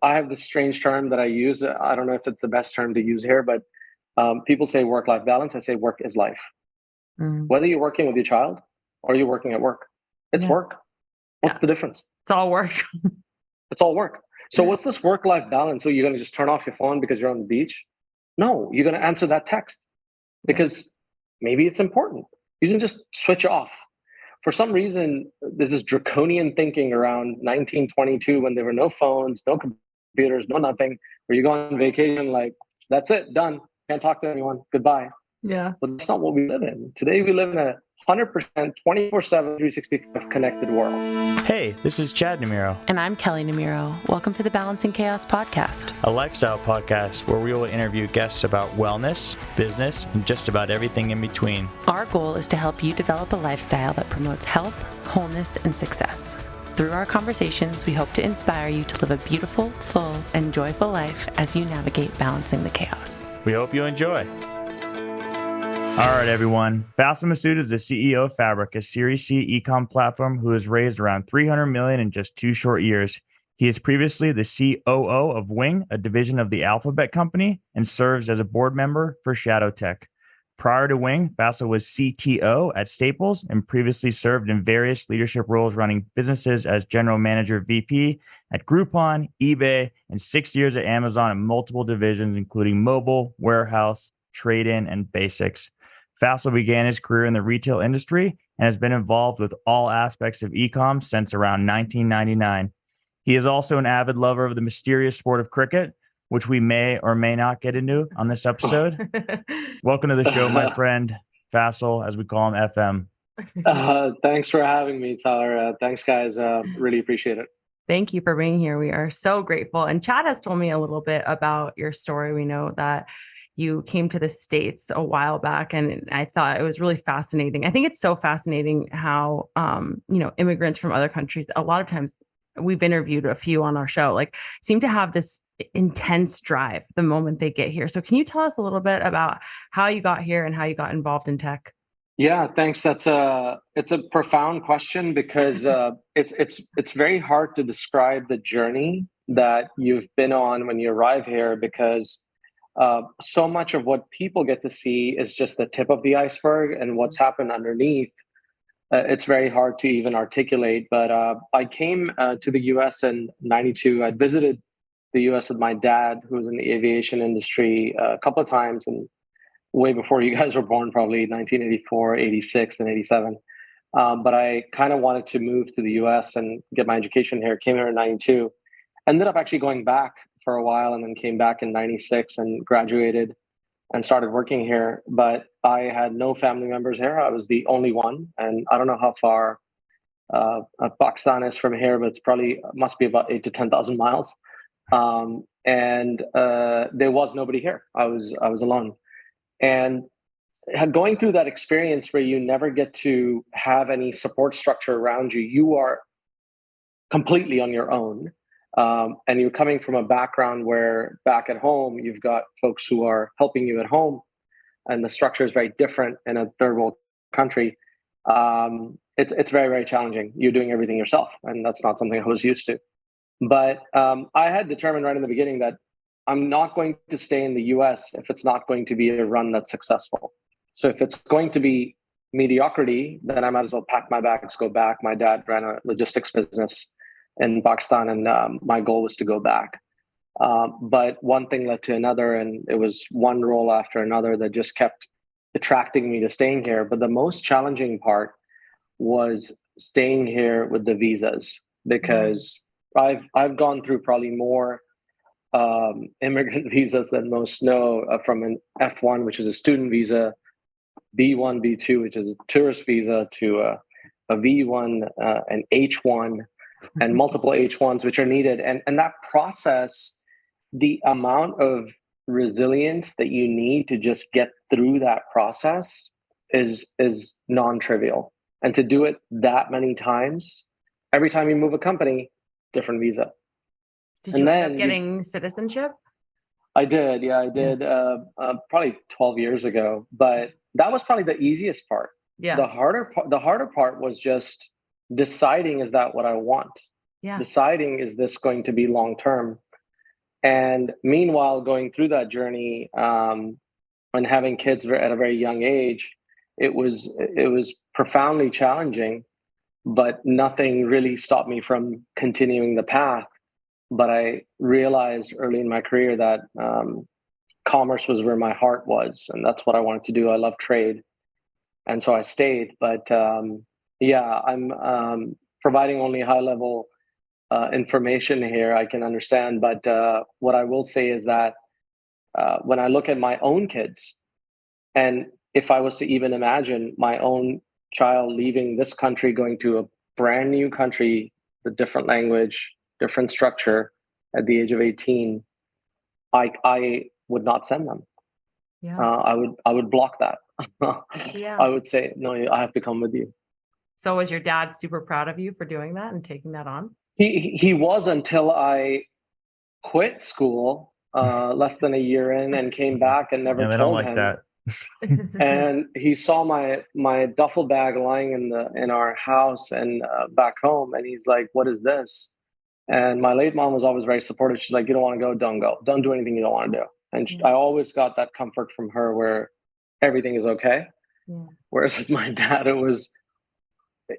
I have this strange term that I use. I don't know if it's the best term to use here, but people say work-life balance. I say work is life. Mm. Whether you're working with your child or you're working at work, it's Yeah. work. Yeah. What's the difference? It's all work. It's all work. So what's this work-life balance? So you're going to just turn off your phone because you're on the beach? No, you're going to answer that text Yeah. because maybe it's important. You can just switch off. For some reason, there's this draconian thinking around 1922 when there were no phones, no computers, no nothing, where you go on vacation, like, that's it, done. Can't talk to anyone. Goodbye. Yeah. But that's not what we live in. Today, we live in a 100% 24/7, 365 connected world. Hey, this is Chad Namiro. And I'm Kelly Namiro. Welcome to the Balancing Chaos podcast, A lifestyle podcast where we will interview guests about wellness, business, and just about everything in between. Our goal is to help you develop a lifestyle that promotes health, wholeness, and success. Through our conversations, we hope to inspire you to live a beautiful, full, and joyful life as you navigate balancing the chaos. We hope you enjoy. All right, everyone. Faisal Masud is the CEO of Fabric, a Series C e-com platform who has raised around $300 million in just 2 short years. He is previously the COO of Wing, a division of the Alphabet company, and serves as a board member for Shadow Tech. Prior to Wing, Faisal was CTO at Staples and previously served in various leadership roles running businesses as general manager VP at Groupon, eBay, and 6 years at Amazon in multiple divisions, including mobile, warehouse, trade-in, and basics. Faisal began his career in the retail industry and has been involved with all aspects of e-com since around 1999. He is also an avid lover of the mysterious sport of cricket, which we may or may not get into on this episode. Welcome to the show, my friend, Faisal, as we call him, FM. Thanks for having me, Tyler. Thanks, guys. Really appreciate it. Thank you for being here. We are so grateful. And Chad has told me a little bit about your story. We know that you came to the States a while back, and I thought it was really fascinating. I think it's so fascinating how, immigrants from other countries, a lot of times we've interviewed a few on our show, like seem to have this intense drive the moment they get here. So can you tell us a little bit about how you got here and how you got involved in tech? Yeah, thanks. It's a profound question because it's very hard to describe the journey that you've been on when you arrive here because so much of what people get to see is just the tip of the iceberg, and what's happened underneath, it's very hard to even articulate. But I came to the US in '92. I'd visited the US with my dad, who was in the aviation industry, a couple of times, and way before you guys were born, probably 1984, 86, and 87. But I kind of wanted to move to the US and get my education here. Came here in '92. Ended up actually going back for a while and then came back in '96 and graduated and started working here. But I had no family members here. I was the only one. And I don't know how far Pakistan is from here, but it's probably must be about 8 to 10,000 miles. And there was nobody here. I was alone. And going through that experience where you never get to have any support structure around you, you are completely on your own. And you're coming from a background where back at home, you've got folks who are helping you at home, and the structure is very different in a third world country. It's very, very challenging. You're doing everything yourself, and that's not something I was used to. But I had determined right in the beginning that I'm not going to stay in the US if it's not going to be a run that's successful. So if it's going to be mediocrity, then I might as well pack my bags, go back. My dad ran a logistics business in Pakistan, and my goal was to go back. But one thing led to another, and it was one role after another that just kept attracting me to staying here. But the most challenging part was staying here with the visas, because I've gone through probably more immigrant visas than most know, from an F1, which is a student visa, B1, B2, which is a tourist visa, to a V1, an H1, and multiple H1s, which are needed. And that process, the amount of resilience that you need to just get through that process is non-trivial. And to do it that many times, every time you move a company, different visa. Did you end up getting citizenship? I did. Yeah, I did. Probably 12 years ago. But that was probably the easiest part. Yeah. The harder part was just deciding, is that what I want? Yeah. Deciding, is this going to be long term? And meanwhile, going through that journey and having kids at a very young age, it was profoundly challenging, but nothing really stopped me from continuing the path. But I realized early in my career that commerce was where my heart was, and that's what I wanted to do. I love trade, and so I stayed. But yeah, I'm providing only high level information here. I can understand, but what I will say is that when I look at my own kids, and if I was to even imagine my own child leaving this country, going to a brand new country, a different language, different structure at the age of 18, I would not send them. Yeah. I would block that. Yeah. I would say, no, I have to come with you. So was your dad super proud of you for doing that and taking that on? He was, until I quit school less than a year in and came back and never they told don't like him. that. And he saw my duffel bag lying in our house and back home, and he's like, "What is this?" And my late mom was always very supportive. She's like, "You don't want to go, don't go. Don't do anything you don't want to do." And I always got that comfort from her, where everything is okay. Yeah. Whereas with my dad,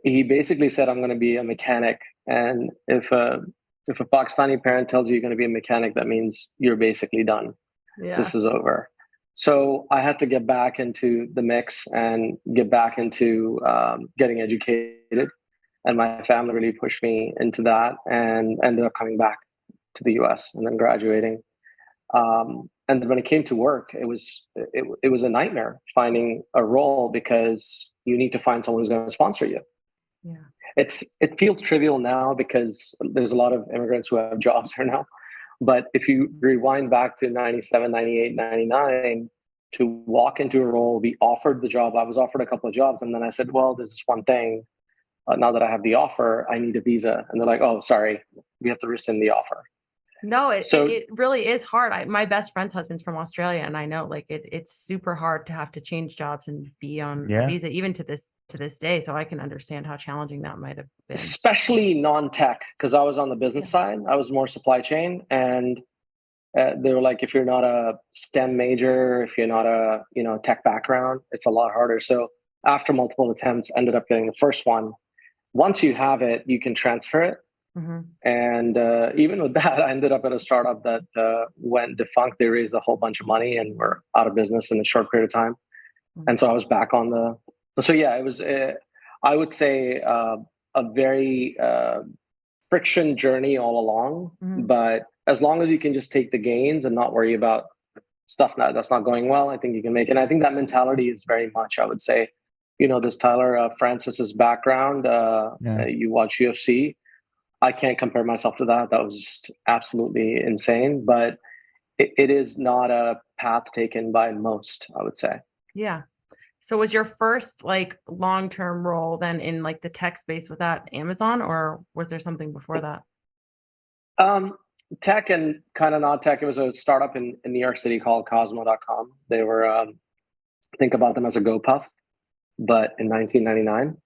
he basically said, "I'm going to be a mechanic," and if a Pakistani parent tells you you're going to be a mechanic, that means you're basically done. Yeah. This is over. So I had to get back into the mix and get back into getting educated. And my family really pushed me into that, and ended up coming back to the US and then graduating. And when it came to work, it was a nightmare finding a role, because you need to find someone who's going to sponsor you. Yeah. It feels trivial now because there's a lot of immigrants who have jobs here now. But if you rewind back to 97, 98, 99, to walk into a role, be offered the job, I was offered a couple of jobs. And then I said, well, this is one thing. Now that I have the offer, I need a visa. And they're like, oh, sorry, we have to rescind the offer. No, it really is hard. My best friend's husband's from Australia, and I know like it's super hard to have to change jobs and be on a visa, even to this day. So I can understand how challenging that might have been. Especially non-tech, because I was on the business side. I was more supply chain, and they were like, if you're not a STEM major, if you're not a tech background, it's a lot harder. So after multiple attempts, ended up getting the first one. Once you have it, you can transfer it. Mm-hmm. And even with that, I ended up at a startup that went defunct. They raised a whole bunch of money and were out of business in a short period of time. Mm-hmm. And so I was back on the. So yeah, it was. I would say a very friction journey all along. Mm-hmm. But as long as you can just take the gains and not worry about stuff that's not going well, I think you can make it. And I think that mentality is very much, I would say, this Tyler Francis's background. You watch UFC. I can't compare myself to that. That was just absolutely insane. But it is not a path taken by most, I would say. Yeah. So was your first like long-term role then in like the tech space with that Amazon, or was there something before that? Tech and kind of not tech. It was a startup in New York City called Cosmo.com. They were, think about them as a GoPuff, but in 1999.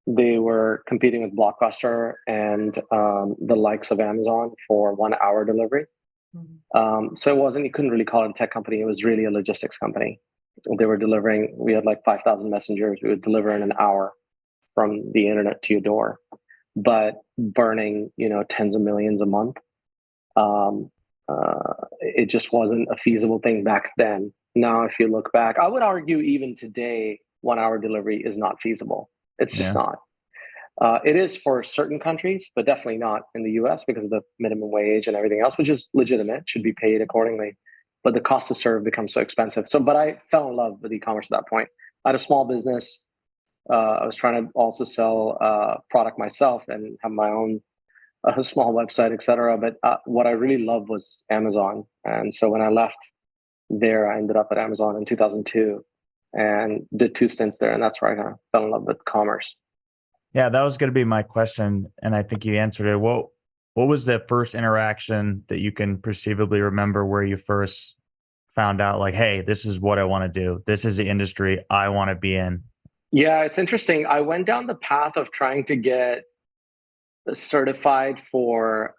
They were competing with Blockbuster and the likes of Amazon for 1 hour delivery. Mm-hmm. So you couldn't really call it a tech company. It was really a logistics company. They were delivering, we had like 5,000 messengers. We would deliver in an hour from the internet to your door, but burning, tens of millions a month. It just wasn't a feasible thing back then. Now, if you look back, I would argue even today, 1 hour delivery is not feasible. It's just not. It is for certain countries, but definitely not in the US because of the minimum wage and everything else, which is legitimate, should be paid accordingly. But the cost to serve becomes so expensive. But I fell in love with e-commerce at that point. I had a small business. I was trying to also sell product myself and have my own small website, et cetera. But what I really loved was Amazon. And so when I left there, I ended up at Amazon in 2002. And did 2 stints there. And that's where I kind of fell in love with commerce. Yeah, that was going to be my question. And I think you answered it. What was the first interaction that you can perceivably remember where you first found out like, hey, this is what I want to do. This is the industry I want to be in? Yeah, it's interesting. I went down the path of trying to get certified for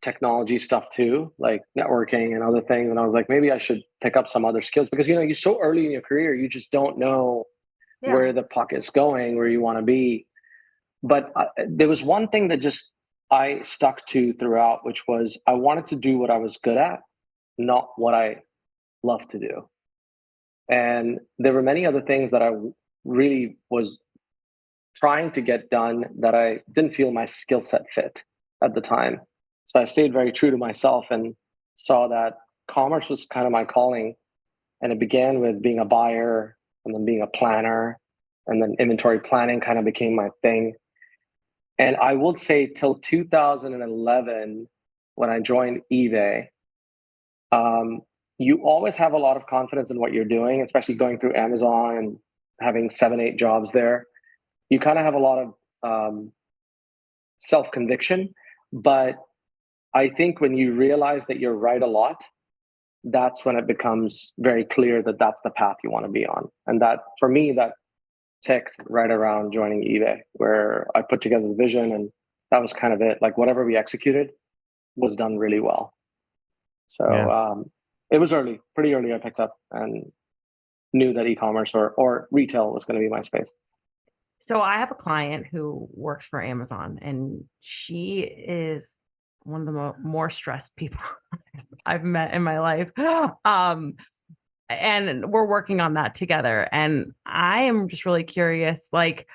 technology stuff too, like networking and other things. And I was like, maybe I should pick up some other skills because, you're so early in your career, you just don't know where the puck is going, where you want to be. But there was one thing that just I stuck to throughout, which was I wanted to do what I was good at, not what I love to do. And there were many other things that I really was trying to get done that I didn't feel my skill set fit at the time. So I stayed very true to myself and saw that commerce was kind of my calling. And it began with being a buyer and then being a planner, and then inventory planning kind of became my thing. And I would say till 2011, when I joined eBay, you always have a lot of confidence in what you're doing, especially going through Amazon and having 7-8 jobs there. You kind of have a lot of self-conviction. But I think when you realize that you're right a lot, that's when it becomes very clear that that's the path you want to be on. And that, for me, that ticked right around joining eBay, where I put together the vision, and that was kind of it. Like whatever we executed was done really well. So it was pretty early I picked up and knew that e-commerce or retail was going to be my space. So I have a client who works for Amazon, and she is one of the more stressed people I've met in my life. And we're working on that together. And I am just really curious, like,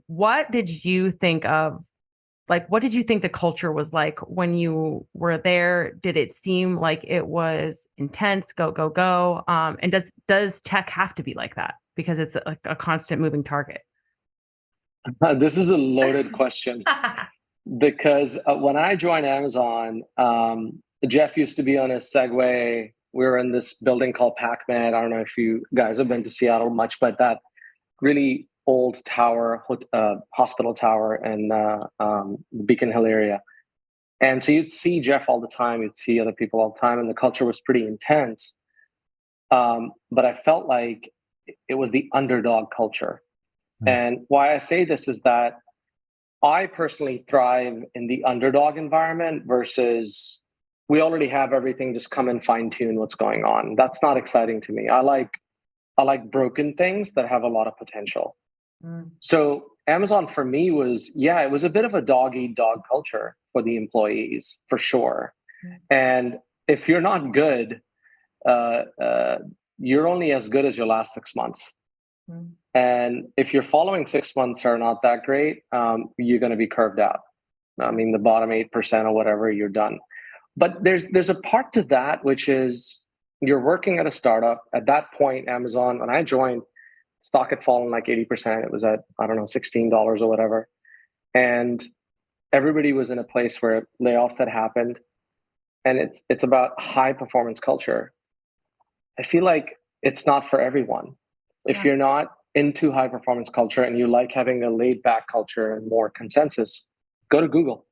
what did you think of, like, what did you think the culture was like when you were there? Did it seem like it was intense, go, go, go? And does tech have to be like that? Because it's like a constant moving target. This is a loaded question because when I joined Amazon, Jeff used to be on a Segway. We were in this building called PacMed. I don't know if you guys have been to Seattle much, but that really old tower, hospital tower in the Beacon Hill area. And so you'd see Jeff all the time. You'd see other people all the time. And the culture was pretty intense. But I felt like it was the underdog culture. And why I say this is that I personally thrive in the underdog environment versus we already have everything, just come and fine tune what's going on. That's not exciting to me. I like broken things that have a lot of potential. So Amazon for me was, it was a bit of a dog eat dog culture for the employees, for sure. And if you're not good, you're only as good as your last 6 months. And if your following 6 months are not that great, you're going to be curved out. I mean, the bottom 8% or whatever, you're done. But there's a part to that, which is you're working at a startup. At that point, Amazon, when I joined, stock had fallen like 80%. It was at, I don't know, $16 or whatever. And everybody was in a place where layoffs had happened. And it's about high performance culture. I feel like it's not for everyone. If you're not into high performance culture and you like having a laid back culture and more consensus, go to Google.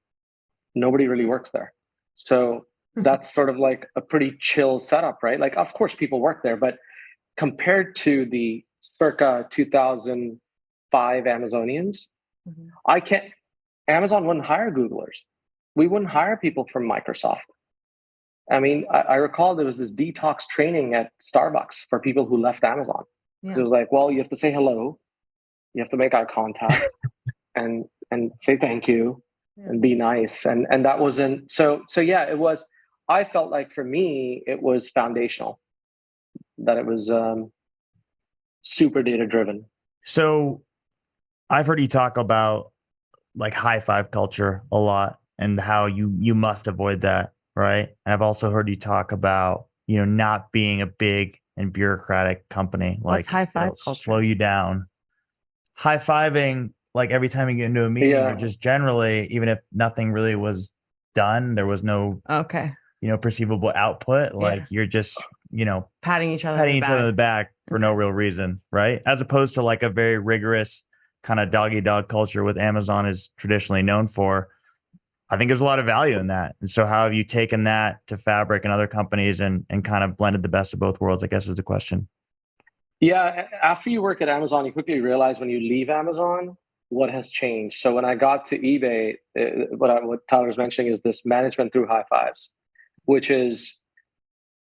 Nobody really works there. So that's sort of like a pretty chill setup, right? Like, of course, people work there, but compared to the circa 2005 Amazonians, Amazon wouldn't hire Googlers. We wouldn't hire people from Microsoft. I mean, I recall there was this detox training at Starbucks for people who left Amazon. It was like, well, you have to say hello, you have to make eye contact and say thank you and be nice. And that wasn't, so it was, I felt like for me, it was foundational, that it was super data driven. So I've heard you talk about like high five culture a lot and how you must avoid that, right? And I've also heard you talk about, not being a big and bureaucratic company. Like high five culture? Slow you down. High fiving, like every time you get into a meeting, or just generally, even if nothing really was done, there was no perceivable output. Like you're just, patting each other on the back for no real reason, right? As opposed to like a very rigorous kind of dog eat dog culture with Amazon is traditionally known for. I think there's a lot of value in that. And so how have you taken that to Fabric and other companies and kind of blended the best of both worlds, I guess is the question. Yeah. After you work at Amazon, you quickly realize when you leave Amazon, what has changed. So when I got to eBay, what Tyler's mentioning is this management through high fives, which is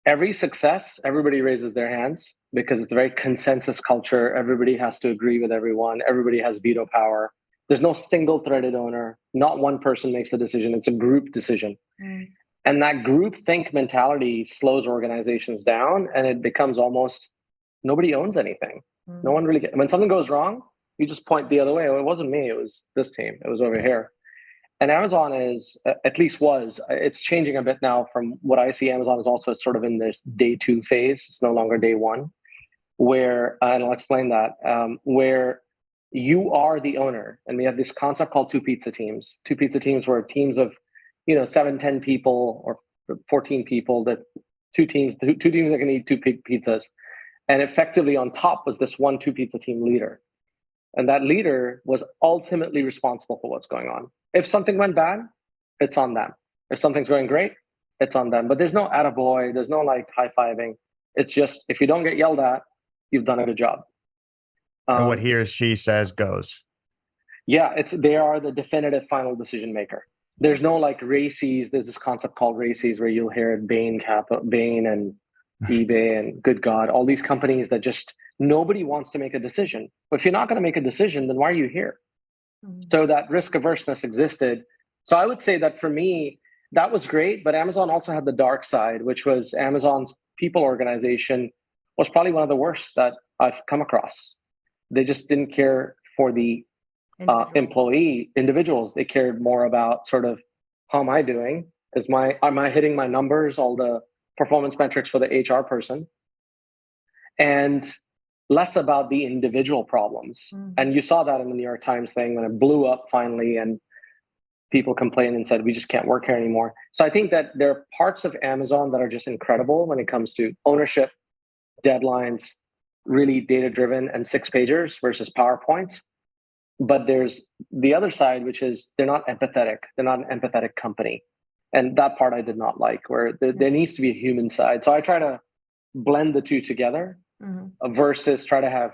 every success, everybody raises their hands because it's a very consensus culture. Everybody has to agree with everyone. Everybody has veto power. There's no single threaded owner. Not one person makes the decision. It's a group decision. And that group think mentality slows organizations down, and it becomes almost nobody owns anything. No one really when something goes wrong, you just point the other way. Oh, it wasn't me. It was this team. It was over here. And Amazon is, at least was, it's changing a bit now from what I see. Amazon is also sort of in this day 2 phase. It's no longer day 1, where, and I'll explain that, where you are the owner. And we have this concept called two pizza teams. Two pizza teams were teams of, 7, 10 people or 14 people, that two teams that can eat two pizzas. And effectively on top was this one 2 pizza team leader. And that leader was ultimately responsible for what's going on. If something went bad, it's on them. If something's going great, it's on them. But there's no attaboy, there's no like high-fiving. It's just, if you don't get yelled at, you've done a good job. And what he or she says goes. Yeah, they are the definitive final decision maker. There's no like races. There's this concept called races where you'll hear Bain and eBay and good God, all these companies that just nobody wants to make a decision. But if you're not going to make a decision, then why are you here? So that risk averseness existed. So I would say that for me, that was great. But Amazon also had the dark side, which was Amazon's people organization was probably one of the worst that I've come across. They just didn't care for the individuals. They cared more about sort of, how am I doing? Am I hitting my numbers, all the performance metrics for the HR person, and less about the individual problems. And you saw that in the New York Times thing when it blew up finally, and people complained and said, we just can't work here anymore. So I think that there are parts of Amazon that are just incredible when it comes to ownership, deadlines, really data-driven and 6-pagers versus PowerPoints. But there's the other side, which is they're not empathetic. They're not an empathetic company. And that part I did not like, where there needs to be a human side. So I try to blend the two together versus try to have,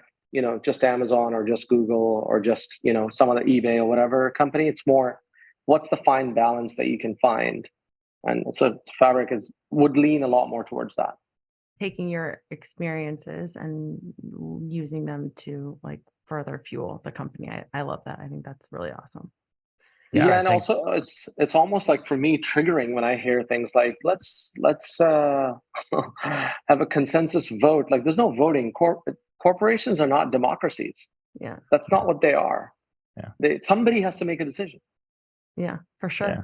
just Amazon or just Google or just, some other eBay or whatever company. It's more, what's the fine balance that you can find? And so Fabric would lean a lot more towards that. Taking your experiences and using them to like further fuel the company. I love that. I think that's really awesome. Yeah, and also it's almost like for me triggering when I hear things like let's have a consensus vote. Like there's no voting. Corporations are not democracies. Yeah, that's not what they are. Yeah, somebody has to make a decision. Yeah, for sure. Yeah.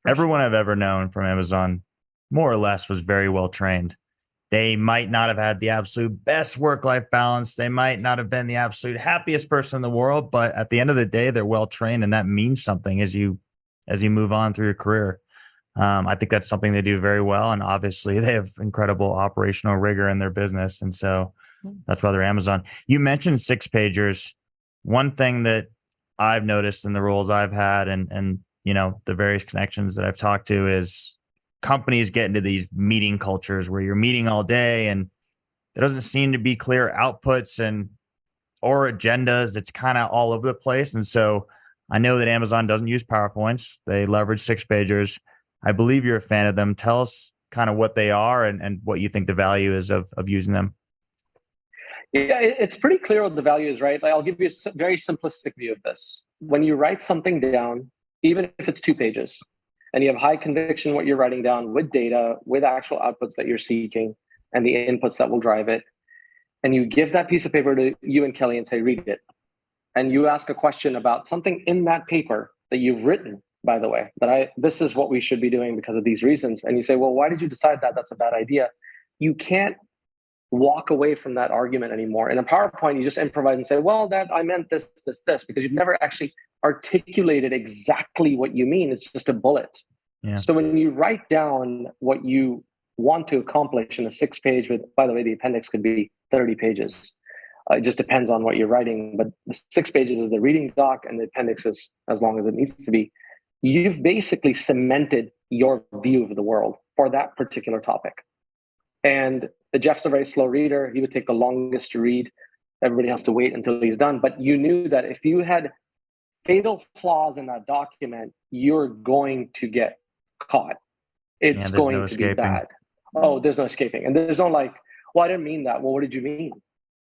Everyone I've ever known from Amazon, more or less, was very well trained. They might not have had the absolute best work-life balance. They might not have been the absolute happiest person in the world, but at the end of the day, they're well trained, and that means something as you move on through your career. I think that's something they do very well, and obviously they have incredible operational rigor in their business, and so that's why they're Amazon. You mentioned 6-pagers. One thing that I've noticed in the roles I've had, and the various connections that I've talked to, is companies get into these meeting cultures where you're meeting all day and there doesn't seem to be clear outputs or agendas. It's kind of all over the place. And so I know that Amazon doesn't use PowerPoints. They leverage 6-pagers. I believe you're a fan of them. Tell us kind of what they are and what you think the value is of using them. Yeah, it's pretty clear what the value is, right? Like, I'll give you a very simplistic view of this. When you write something down, even if it's 2 pages, and you have high conviction what you're writing down with data, with actual outputs that you're seeking and the inputs that will drive it, and you give that piece of paper to you and Kelly and say, read it. And you ask a question about something in that paper that you've written, by the way, this is what we should be doing because of these reasons. And you say, well, why did you decide that? That's a bad idea. You can't walk away from that argument anymore. In a PowerPoint, you just improvise and say, well, that I meant this, because you've never actually articulated exactly what you mean. It's just a bullet. Yeah. So when you write down what you want to accomplish in a 6-page, with, by the way, the appendix could be 30 pages. It just depends on what you're writing. But the 6 pages is the reading doc, and the appendix is as long as it needs to be. You've basically cemented your view of the world for that particular topic. And Jeff's a very slow reader. He would take the longest to read. Everybody has to wait until he's done. But you knew that if you had fatal flaws in that document, you're going to get caught. It's going to be bad. Oh, there's no escaping. And there's no like, well, I didn't mean that. Well, what did you mean?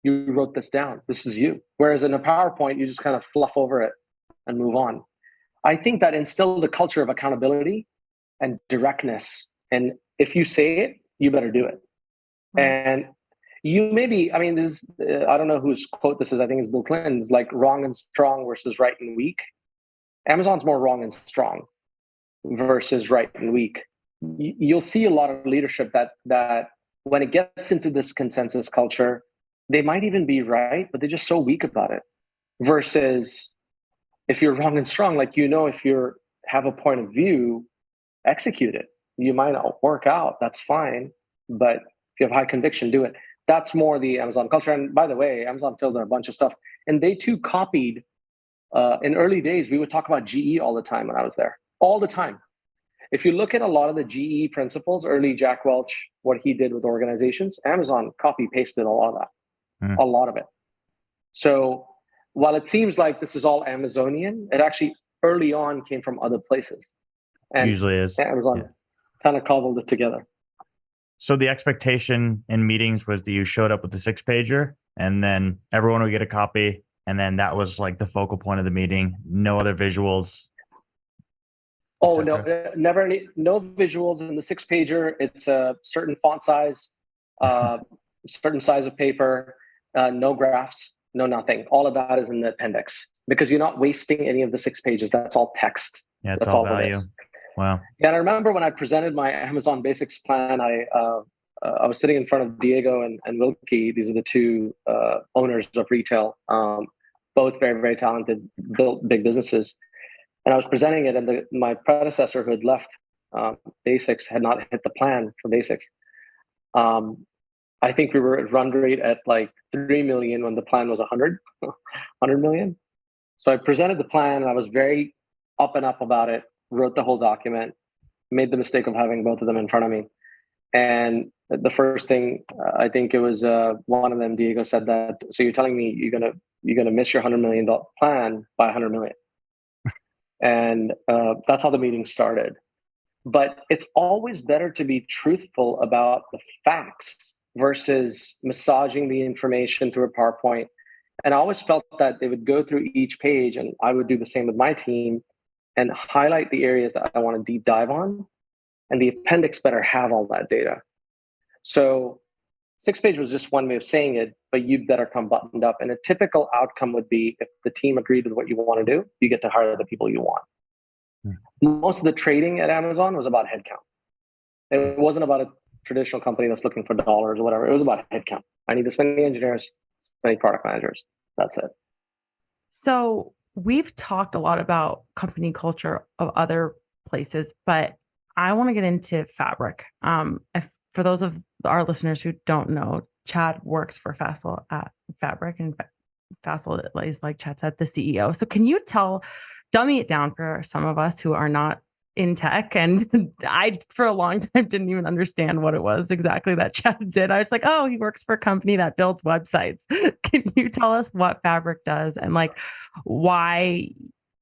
You wrote this down. This is you. Whereas in a PowerPoint, you just kind of fluff over it and move on. I think that instilled a culture of accountability and directness. And if you say it, you better do it. And you maybe, I mean, this is, I don't know whose quote this is. I think it's Bill Clinton's, like wrong and strong versus right and weak. Amazon's more wrong and strong versus right and weak. You'll see a lot of leadership that when it gets into this consensus culture, they might even be right, but they're just so weak about it. Versus if you're wrong and strong, like, if you have a point of view, execute it. You might not work out, that's fine. But if you have high conviction, do it. That's more the Amazon culture. And by the way, Amazon filled in a bunch of stuff. And they too copied, in early days, we would talk about GE all the time when I was there. All the time. If you look at a lot of the GE principles, early Jack Welch, what he did with organizations, Amazon copy-pasted a lot of that. A lot of it. So while it seems like this is all Amazonian, it actually early on came from other places. And usually is. Amazon kind of cobbled it together. So the expectation in meetings was that you showed up with the 6-pager and then everyone would get a copy. And then that was like the focal point of the meeting. No other visuals. Oh, no, never any, no visuals in the 6-pager. It's a certain font size, certain size of paper, no graphs, no nothing. All of that is in the appendix because you're not wasting any of the 6 pages. That's all text. Yeah, it's That's all value. Wow. Yeah, and I remember when I presented my Amazon Basics plan, I was sitting in front of Diego and Wilkie. These are the two owners of retail, both very, very talented, built big businesses. And I was presenting it, and my predecessor who had left Basics had not hit the plan for Basics. I think we were at run rate at like 3 million when the plan was 100 million. So I presented the plan, and I was very up and up about it, wrote the whole document, made the mistake of having both of them in front of me. And the first thing, I think it was one of them, Diego, said that, so you're telling me you're gonna miss your $100 million plan by 100 million. And that's how the meeting started. But it's always better to be truthful about the facts versus massaging the information through a PowerPoint. And I always felt that they would go through each page, and I would do the same with my team and highlight the areas that I want to deep dive on. And the appendix better have all that data. So 6-page was just one way of saying it, but you'd better come buttoned up. And a typical outcome would be if the team agreed with what you want to do, you get to hire the people you want. Most of the trading at Amazon was about headcount. It wasn't about a traditional company that's looking for dollars or whatever. It was about headcount. I need this many engineers, this many product managers. That's it. So we've talked a lot about company culture of other places, but I want to get into Fabric. For those of our listeners who don't know, Chad works for Faisal at Fabric, and Faisal is, like Chad said, the CEO. So can you dummy it down for some of us who are not in tech? And I, for a long time, didn't even understand what it was exactly that Chad did. I was like, oh, he works for a company that builds websites. Can you tell us what Fabric does and like why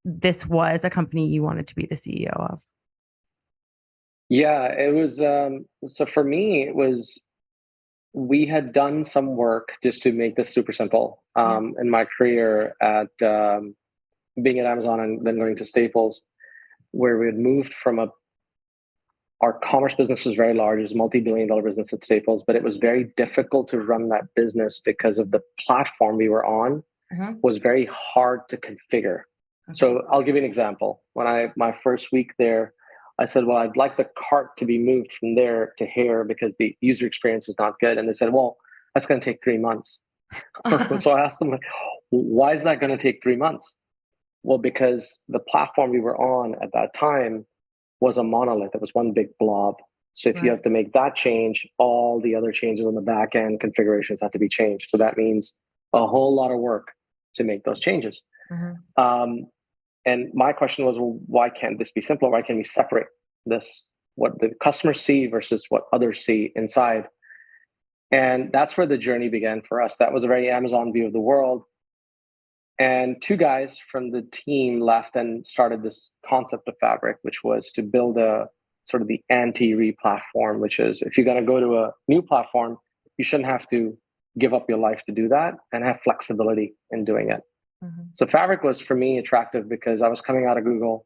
this was a company you wanted to be the CEO of? Yeah, it was. So for me, it was, we had done some work just to make this super simple in my career at being at Amazon and then going to Staples, where we had moved from our commerce business was very large. It was a multi-billion-dollar business at Staples, but it was very difficult to run that business because of the platform we were on was very hard to configure. So I'll give you an example. When my first week there, I said, well, I'd like the cart to be moved from there to here because the user experience is not good. And they said, well, that's going to take 3 months. So I asked them, like, why is that going to take 3 months? Well, because the platform we were on at that time was a monolith. It was one big blob. So if you have to make that change, all the other changes on the back end configurations have to be changed. So that means a whole lot of work to make those changes. And my question was, well, why can't this be simpler? Why can't we separate this, what the customers see versus what others see inside? And that's where the journey began for us. That was a very Amazon view of the world. And two guys from the team left and started this concept of Fabric, which was to build a sort of the anti-re-platform, which is if you're going to go to a new platform, you shouldn't have to give up your life to do that and have flexibility in doing it. Mm-hmm. So Fabric was for me attractive because I was coming out of Google,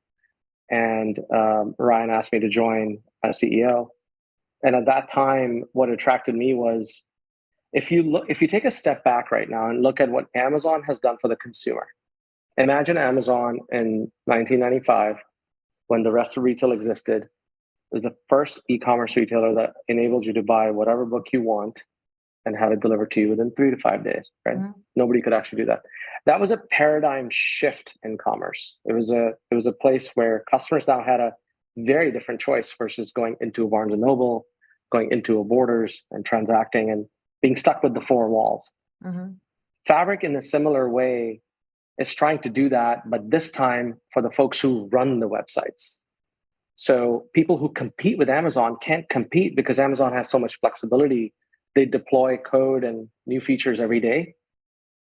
and Ryan asked me to join as CEO. And at that time, what attracted me was if you take a step back right now and look at what Amazon has done for the consumer. Imagine Amazon in 1995, when the rest of retail existed, was the first e-commerce retailer that enabled you to buy whatever book you want and have it delivered to you within 3 to 5 days, right? Mm-hmm. Nobody could actually do that. That was a paradigm shift in commerce. It was a place where customers now had a very different choice versus going into a Barnes & Noble, going into a Borders and transacting and being stuck with the four walls. Mm-hmm. Fabric, in a similar way, is trying to do that, but this time for the folks who run the websites. So people who compete with Amazon can't compete because Amazon has so much flexibility. They deploy code and new features every day.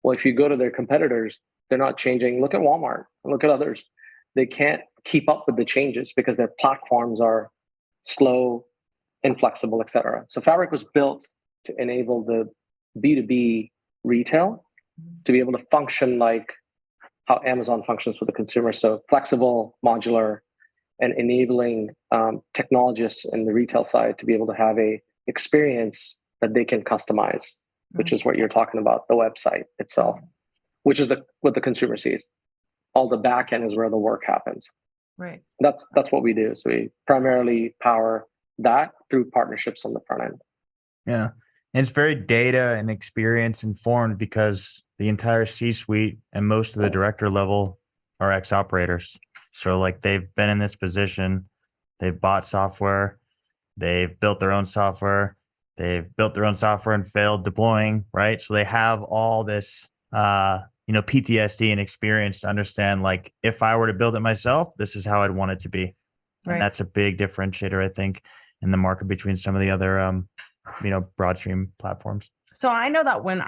Well, if you go to their competitors, they're not changing. Look at Walmart, look at others. They can't keep up with the changes because their platforms are slow, inflexible, et cetera. So Fabric was built to enable the B2B retail to be able to function like how Amazon functions for the consumer. So flexible, modular, and enabling technologists in the retail side to be able to have a experience that they can customize, which is what you're talking about, the website itself, which is what the consumer sees. All the back end is where the work happens. Right. That's what we do. So we primarily power that through partnerships on the front end. Yeah. And it's very data and experience informed because the entire C-suite and most of the director level are ex-operators. So like they've been in this position, they've bought software, they've built their own software, and failed deploying, right? So they have all this, PTSD and experience to understand, like, if I were to build it myself, this is how I'd want it to be. Right. And that's a big differentiator, I think, in the market between some of the other, broad stream platforms. So I know that when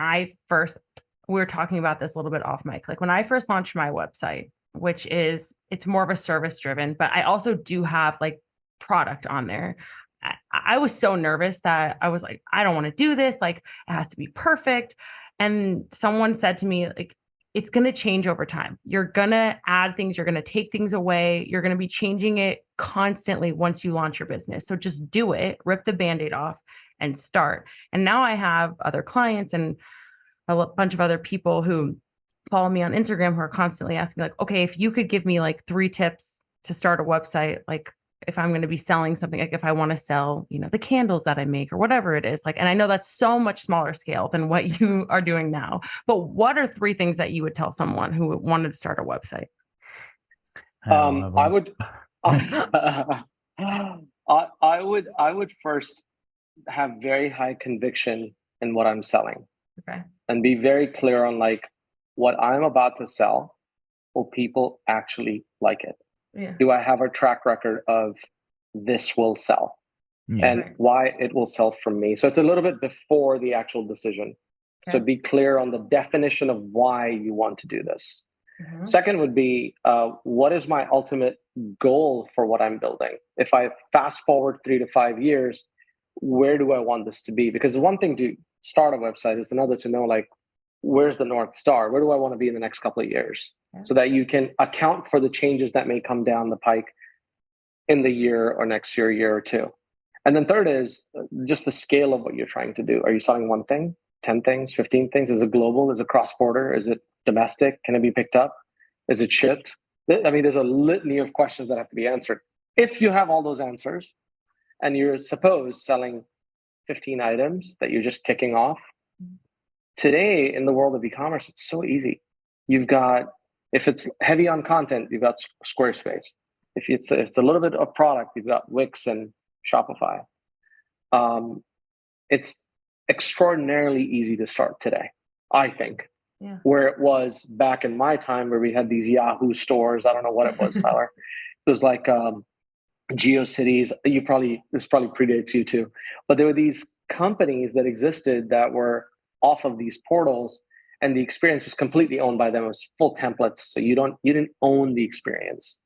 we were talking about this a little bit off mic, like when I first launched my website, which it's more of a service driven, but I also do have like product on there. I was so nervous that I was like, I don't want to do this. Like, it has to be perfect. And someone said to me, like, it's going to change over time. You're going to add things. You're going to take things away. You're going to be changing it constantly once you launch your business. So just do it, rip the Band-Aid off and start. And now I have other clients and a bunch of other people who follow me on Instagram who are constantly asking, like, okay, if you could give me like 3 tips to start a website, like if I'm going to be selling something, like if I want to sell, the candles that I make or whatever it is, like, and I know that's so much smaller scale than what you are doing now, but what are 3 things that you would tell someone who wanted to start a website? I would first have very high conviction in what I'm selling. Okay. And be very clear on like what I'm about to sell. Will people actually like it? Yeah. Do I have a track record of this will sell and why it will sell from me? So it's a little bit before the actual decision. Okay. So be clear on the definition of why you want to do this. Mm-hmm. Second would be, what is my ultimate goal for what I'm building? If I fast forward 3 to 5 years, where do I want this to be? Because one thing to start a website is another to know, like, where's the North Star? Where do I want to be in the next couple of years? Yeah. So that you can account for the changes that may come down the pike in the year or next year or two. And then third is just the scale of what you're trying to do. Are you selling one thing, 10 things, 15 things? Is it global? Is it cross-border? Is it domestic? Can it be picked up? Is it shipped? I mean, there's a litany of questions that have to be answered. If you have all those answers and you're selling 15 items that you're just kicking off, today in the world of e-commerce, it's so easy. You've got, if it's heavy on content, you've got Squarespace. If it's a little bit of product, you've got Wix and Shopify. It's extraordinarily easy to start today, I think. Yeah. Where it was back in my time where we had these Yahoo stores. I don't know what it was, Tyler. It was like GeoCities. This probably predates you too. But there were these companies that existed that were off of these portals, and the experience was completely owned by them. It was full templates, so you didn't own the experience.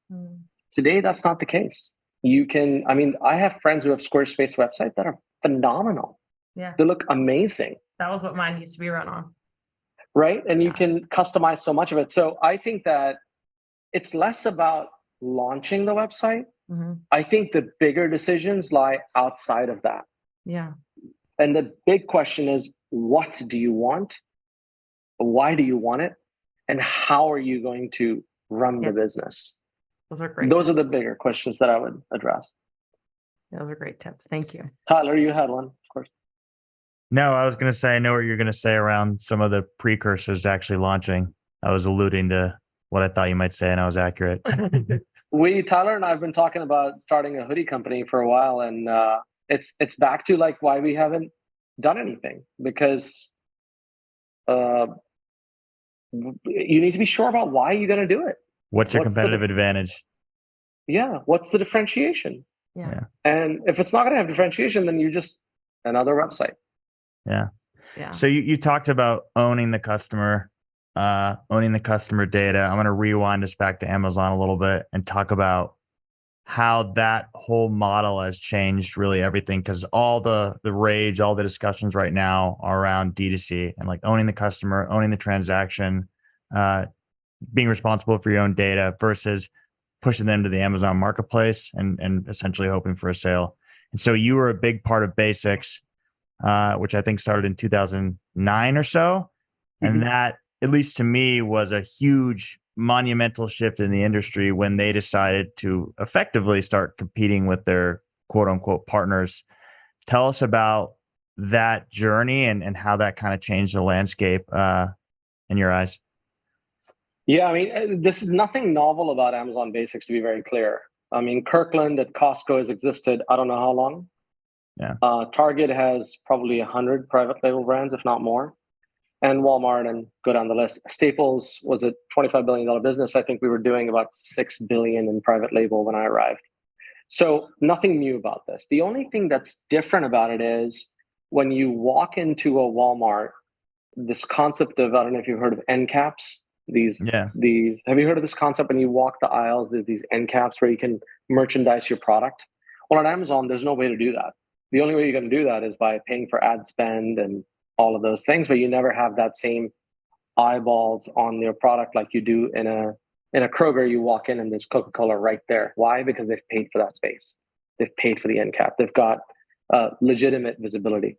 Today, that's not the case. You can, I mean, I have friends who have Squarespace websites that are phenomenal. Yeah. They look amazing. That was what mine used to be run on. Right. And you can customize so much of it. So I think that it's less about launching the website. I think the bigger decisions lie outside of that. Yeah. And the big question is, what do you want? Why do you want it? And how are you going to run the business? Those are great. Those are the bigger questions that I would address. Those are great tips. Thank you. Tyler, you had one, of course. No, I was going to say, I know what you're going to say around some of the precursors to actually launching. I was alluding to what I thought you might say, and I was accurate. Tyler and I have been talking about starting a hoodie company for a while, and it's back to like why we haven't done anything, because you need to be sure about why you're going to do it. What's your competitive advantage? Yeah. What's the differentiation? Yeah. And if it's not going to have differentiation, then you're just another website. Yeah. So you talked about owning the customer data. I'm going to rewind us back to Amazon a little bit and talk about how that whole model has changed really everything, because all the rage, all the discussions right now are around D2C and like owning the customer, owning the transaction, being responsible for your own data versus pushing them to the Amazon marketplace and essentially hoping for a sale. And so you were a big part of Basics, which I think started in 2009 or so. And that, at least to me, was a huge monumental shift in the industry when they decided to effectively start competing with their quote unquote partners. Tell us about that journey and how that kind of changed the landscape in your eyes. Yeah, I mean, this is nothing novel about Amazon Basics, to be very clear. I mean, Kirkland at Costco has existed, I don't know how long. Yeah. Target has probably 100 private label brands, if not more. And Walmart, and go down the list. Staples was a $25 billion business. I think we were doing about $6 billion in private label when I arrived. So nothing new about this. The only thing that's different about it is when you walk into a Walmart, this concept of, I don't know if you've heard of end caps. Have you heard of this concept? When you walk the aisles, there's these end caps where you can merchandise your product. Well, on Amazon, there's no way to do that. The only way you're going to do that is by paying for ad spend and all of those things, but you never have that same eyeballs on your product like you do in a Kroger. You walk in and there's Coca-Cola right there. Why? Because they've paid for that space. They've paid for the end cap. They've got legitimate visibility.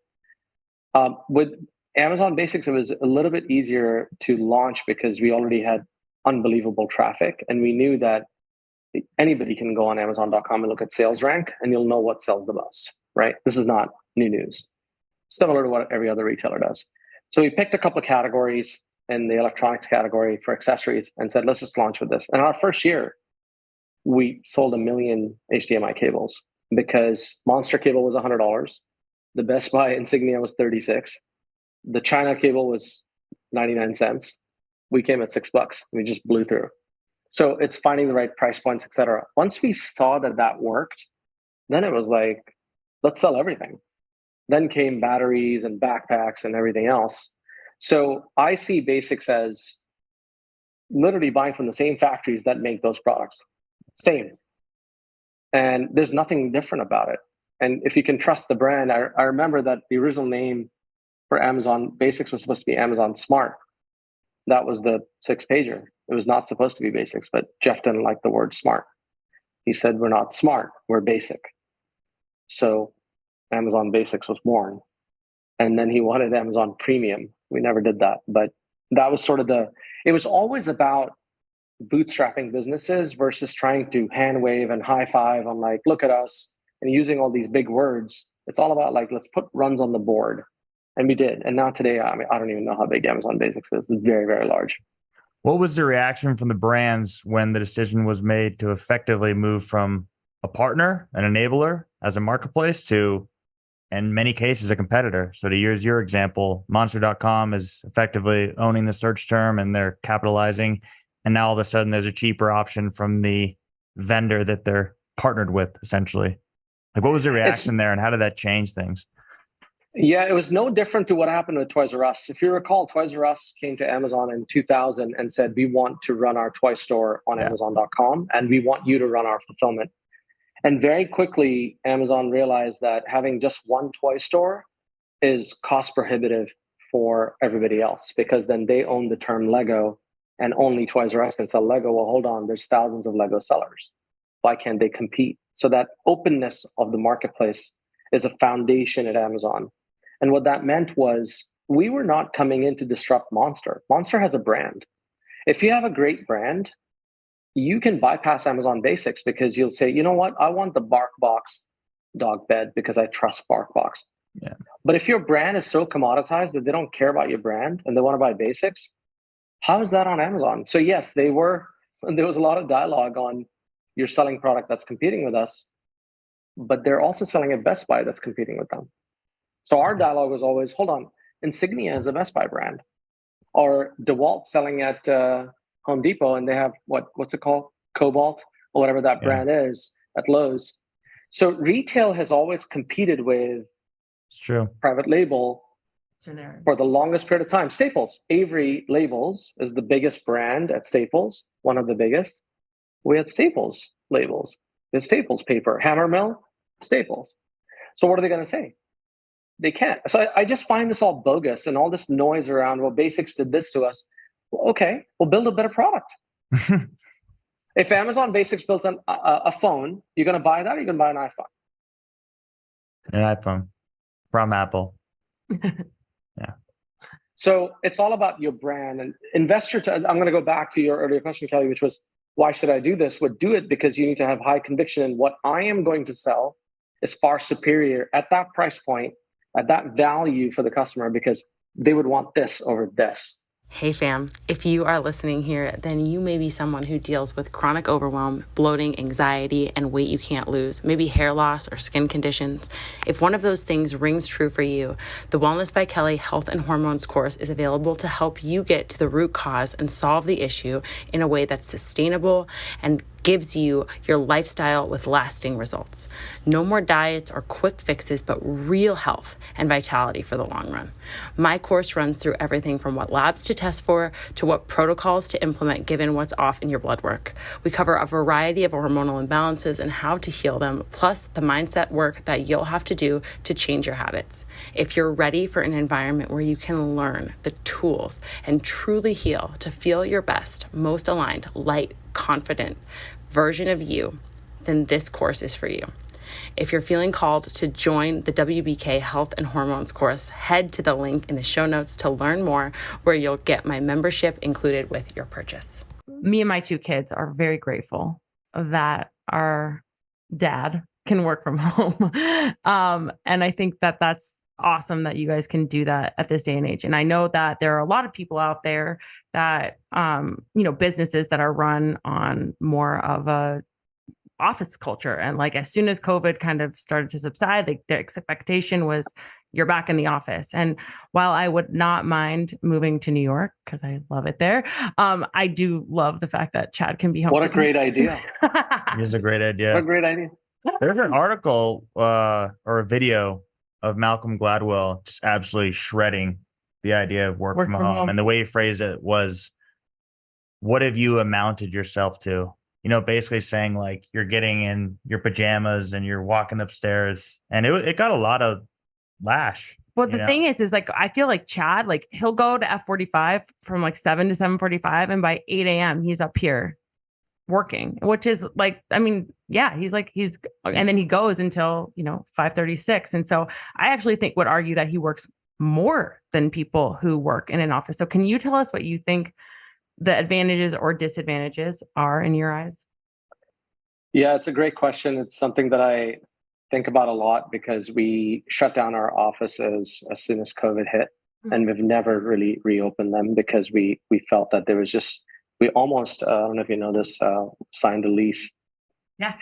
With Amazon Basics, it was a little bit easier to launch because we already had unbelievable traffic, and we knew that anybody can go on Amazon.com and look at sales rank, and you'll know what sells the most, right? This is not new news. Similar to what every other retailer does. So we picked a couple of categories in the electronics category for accessories and said, let's just launch with this. And our first year, we sold 1 million HDMI cables because Monster cable was $100. The Best Buy Insignia was $36. The China cable was 99 cents. We came at $6. We just blew through. So it's finding the right price points, et cetera. Once we saw that worked, then it was like, let's sell everything. Then came batteries and backpacks and everything else. So I see Basics as literally buying from the same factories that make those products. Same. And there's nothing different about it. And if you can trust the brand, I remember that the original name for Amazon Basics was supposed to be Amazon Smart. That was the 6-pager. It was not supposed to be Basics, but Jeff didn't like the word smart. He said, we're not smart, we're basic. So Amazon Basics was born. And then he wanted Amazon Premium. We never did that. But that was sort of it was always about bootstrapping businesses versus trying to hand wave and high five on like, look at us, and using all these big words. It's all about like, let's put runs on the board. And we did. And now today, I mean, I don't even know how big Amazon Basics is. It's very, very large. What was the reaction from the brands when the decision was made to effectively move from a partner, an enabler as a marketplace to, in many cases, a competitor? So to use your example, Monster.com is effectively owning the search term and they're capitalizing. And now all of a sudden there's a cheaper option from the vendor that they're partnered with, essentially. Like, what was the reaction there and how did that change things? Yeah, it was no different to what happened with Toys R Us. If you recall, Toys R Us came to Amazon in 2000 and said, we want to run our toy store on Amazon.com and we want you to run our fulfillment. And very quickly, Amazon realized that having just one toy store is cost prohibitive for everybody else because then they own the term Lego and only Toys R Us can sell Lego. Well, hold on, there's thousands of Lego sellers. Why can't they compete? So that openness of the marketplace is a foundation at Amazon. And what that meant was we were not coming in to disrupt Monster. Monster has a brand. If you have a great brand, you can bypass Amazon Basics because you'll say, you know what, I want the BarkBox dog bed because I trust BarkBox. Yeah. But if your brand is so commoditized that they don't care about your brand and they want to buy basics, how is that on Amazon? So yes, there was a lot of dialogue on you're selling product that's competing with us, but they're also selling at Best Buy that's competing with them. So our dialogue was always, hold on, Insignia is a Best Buy brand, or DeWalt selling at Home Depot, and they have what's it called, Cobalt or whatever that brand is at Lowe's. So retail has always competed with private label generic for the longest period of time. Staples, Avery Labels is the biggest brand at Staples, one of the biggest. We had Staples labels, the Staples paper, Hammermill, Staples. So what are they going to say? They can't. So I just find this all bogus and all this noise around, well, Basics did this to us. Well, okay, we'll build a better product. If Amazon Basics built a phone, you're going to buy that or you're going to buy an iPhone? An iPhone from Apple. Yeah. So it's all about your brand and I'm going to go back to your earlier question, Kelly, which was, why should I do this? Well, do it because you need to have high conviction in what I am going to sell is far superior at that price point, at that value for the customer, because they would want this over this. Hey fam, if you are listening here, then you may be someone who deals with chronic overwhelm, bloating, anxiety, and weight you can't lose, maybe hair loss or skin conditions. If one of those things rings true for you, the Wellness by Kelly Health and Hormones course is available to help you get to the root cause and solve the issue in a way that's sustainable and gives you your lifestyle with lasting results. No more diets or quick fixes, but real health and vitality for the long run. My course runs through everything from what labs to test for to what protocols to implement given what's off in your blood work. We cover a variety of hormonal imbalances and how to heal them, plus the mindset work that you'll have to do to change your habits. If you're ready for an environment where you can learn the tools and truly heal to feel your best, most aligned, light, confident version of you, then this course is for you. If you're feeling called to join the WBK Health and Hormones course, head to the link in the show notes to learn more, where you'll get my membership included with your purchase. Me and my two kids are very grateful that our dad can work from home. And I think that that's awesome that you guys can do that at this day and age. And I know that there are a lot of people out there that, businesses that are run on more of a office culture. And like, as soon as COVID kind of started to subside, like the expectation was you're back in the office. And while I would not mind moving to New York, because I love it there, I do love the fact that Chad can be home. What a great idea. It is a great idea. What a great idea. There's an article or a video of Malcolm Gladwell just absolutely shredding the idea of work from home. And the way he phrased it was, what have you amounted yourself to? Basically saying like you're getting in your pajamas and you're walking upstairs, and it got a lot of lash. Well, the thing is like, I feel like Chad, like he'll go to F45 from like 7 to 7:45. And by 8 a.m. he's up here working, which is like, I mean, yeah, and then he goes until, 5:36. And so I actually would argue that he works more than people who work in an office. So can you tell us what you think the advantages or disadvantages are in your eyes? Yeah, it's a great question. It's something that I think about a lot because we shut down our offices as soon as COVID hit, and we've never really reopened them because we felt that there was we almost, I don't know if you know this, signed a lease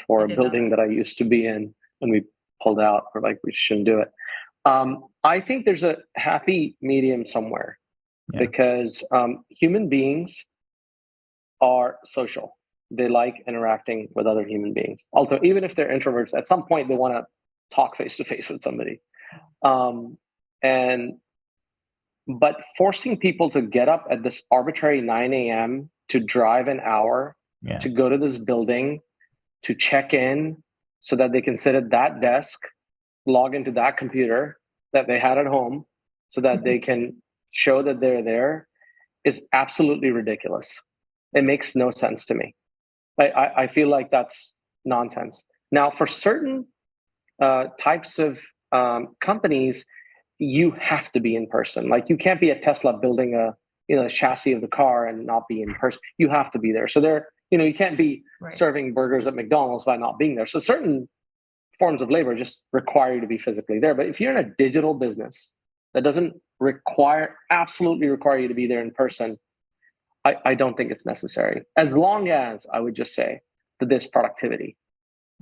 for a building that I used to be in, and we pulled out. We're like, we shouldn't do it. I think there's a happy medium somewhere because human beings are social. They like interacting with other human beings. Although even if they're introverts, at some point they want to talk face to face with somebody. And but forcing people to get up at this arbitrary 9 a.m. to drive an hour to go to this building, to check in so that they can sit at that desk, log into that computer that they had at home so that they can show that they're there is absolutely ridiculous. It makes no sense to me. I feel like that's nonsense. Now, for certain types of companies, you have to be in person. Like you can't be at Tesla building the chassis of the car and not be in person. You have to be there. So you can't be serving burgers at McDonald's by not being there. So certain forms of labor just require you to be physically there. But if you're in a digital business that doesn't absolutely require you to be there in person, I don't think it's necessary. As long as, I would just say, that there's productivity.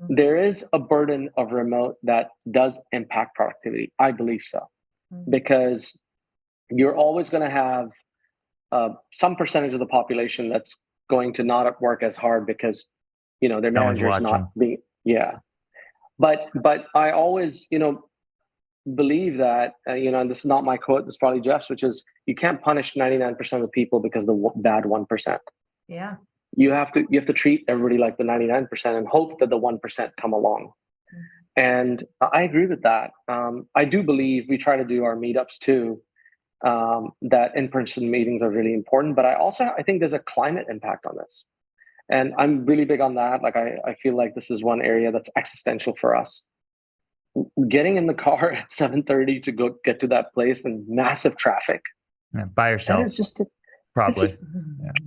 There is a burden of remote that does impact productivity. I believe so. Because you're always going to have some percentage of the population that's going to not work as hard because, their manager's not being, But I always, believe that, and this is not my quote, this is probably Jeff's, which is you can't punish 99% of the people because the bad 1%. Yeah. You have to treat everybody like the 99% and hope that the 1% come along. And I agree with that. I do believe we try to do our meetups too, that in-person meetings are really important. But I think there's a climate impact on this. And I'm really big on that. Like I feel like this is one area that's existential for us. Getting in the car at 7:30 to go get to that place and massive traffic. By yourself. That is just probably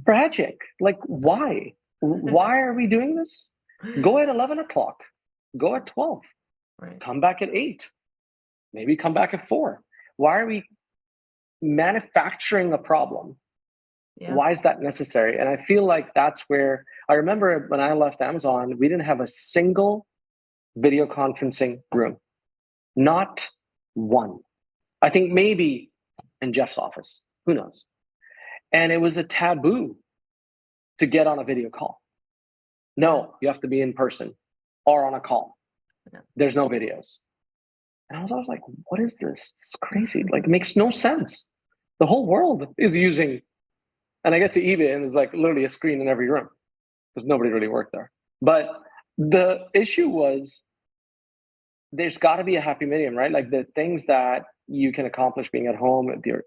tragic. Like, why? Why are we doing this? Go at 11 o'clock. Go at 12. Come back at 8. Maybe come back at 4. Why are we manufacturing a problem? Why is that necessary? And I feel like that's where I remember when I left Amazon, we didn't have a single video conferencing room. Not one. I think maybe in Jeff's office. Who knows? And it was a taboo to get on a video call. No, you have to be in person or on a call. There's no videos. And I was always like, what is this? It's crazy. Like, it makes no sense. The whole world is using, and I get to eBay and there's like literally a screen in every room because nobody really worked there. But the issue was there's got to be a happy medium, right? Like the things that you can accomplish being at home with your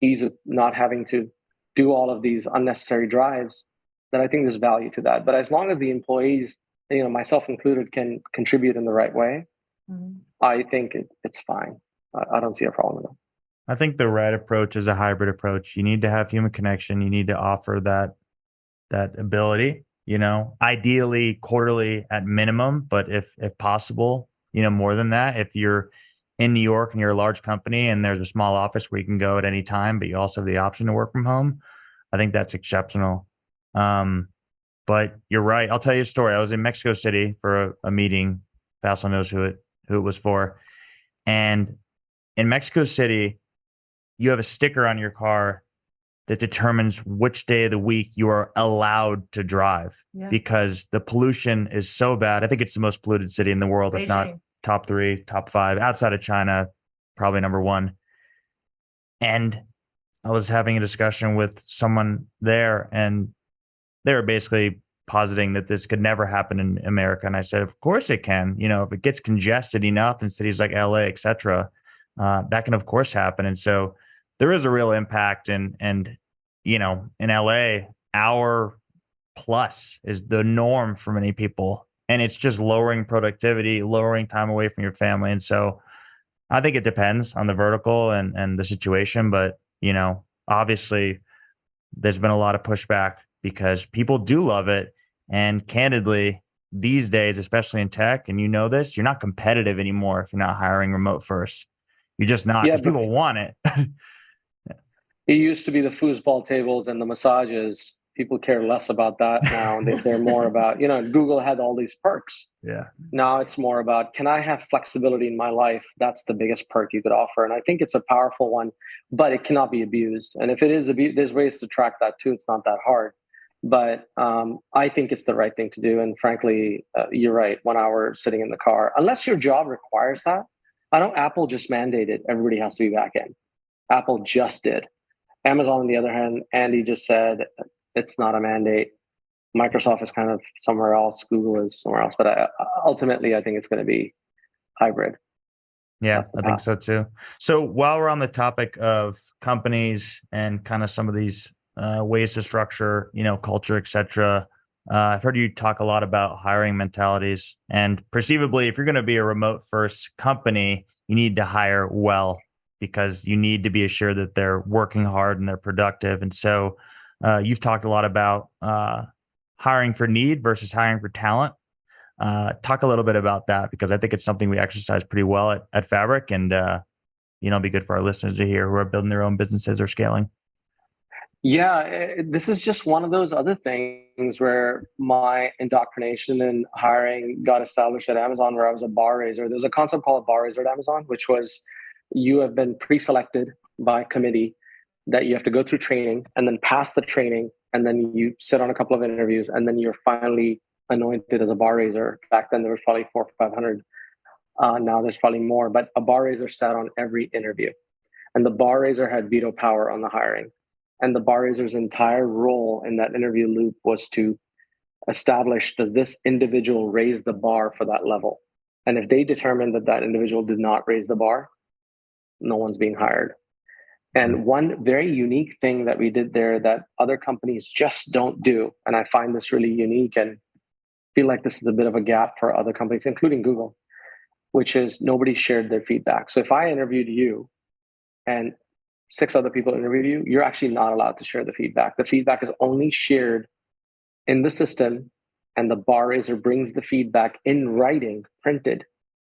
ease of not having to do all of these unnecessary drives, that I think there's value to that. But as long as the employees, myself included, can contribute in the right way, I think it's fine. I don't see a problem with it. I think the right approach is a hybrid approach. You need to have human connection. You need to offer that ability, ideally quarterly at minimum, but if possible, more than that. If you're in New York and you're a large company and there's a small office where you can go at any time, but you also have the option to work from home, I think that's exceptional. But you're right. I'll tell you a story. I was in Mexico City for a meeting. Faisal knows who it was for. And in Mexico City, you have a sticker on your car that determines which day of the week you are allowed to drive because the pollution is so bad. I think it's the most polluted city in the world, if not top 3, top 5, outside of China, probably number 1. And I was having a discussion with someone there, and they were basically positing that this could never happen in America. And I said, of course it can. If it gets congested enough in cities like LA, et cetera, that can of course happen. And so there is a real impact. And in LA, hour plus is the norm for many people. And it's just lowering productivity, lowering time away from your family. And so I think it depends on the vertical and the situation. But, obviously there's been a lot of pushback because people do love it. And candidly, these days, especially in tech, and this, you're not competitive anymore if you're not hiring remote first. You're just not, because people want it. It used to be the foosball tables and the massages. People care less about that now. They're more about, Google had all these perks. Yeah. Now it's more about, can I have flexibility in my life? That's the biggest perk you could offer. And I think it's a powerful one, but it cannot be abused. And if it is abused, there's ways to track that too. It's not that hard. But I think it's the right thing to do. And frankly, you're right. 1 hour sitting in the car, unless your job requires that, I know Apple just mandated everybody has to be back in. Apple just did. Amazon, on the other hand, Andy just said it's not a mandate. Microsoft is kind of somewhere else. Google is somewhere else. But ultimately, I think it's going to be hybrid. Yeah, I think so too. So while we're on the topic of companies and kind of some of these ways to structure, culture, et cetera, I've heard you talk a lot about hiring mentalities. And perceivably, if you're going to be a remote first company, you need to hire well because you need to be assured that they're working hard and they're productive. And so you've talked a lot about hiring for need versus hiring for talent. Talk a little bit about that because I think it's something we exercise pretty well at Fabric, and be good for our listeners to hear who are building their own businesses or scaling. Yeah, this is just one of those other things where my indoctrination in hiring got established at Amazon, where I was a bar raiser. There's a concept called a bar raiser at Amazon, which was you have been pre-selected by committee that you have to go through training and then pass the training, and then you sit on a couple of interviews, and then you're finally anointed as a bar raiser. Back then there was probably 400 or 500. Now there's probably more, but a bar raiser sat on every interview, and the bar raiser had veto power on the hiring. And the bar raiser's entire role in that interview loop was to establish, does this individual raise the bar for that level? And if they determined that that individual did not raise the bar, no one's being hired. And one very unique thing that we did there that other companies just don't do, and I find this really unique and feel like this is a bit of a gap for other companies, including Google, which is nobody shared their feedback. So if I interviewed you and 6 other people interviewed you, you're actually not allowed to share the feedback. The feedback is only shared in the system, and the bar raiser brings the feedback in writing, printed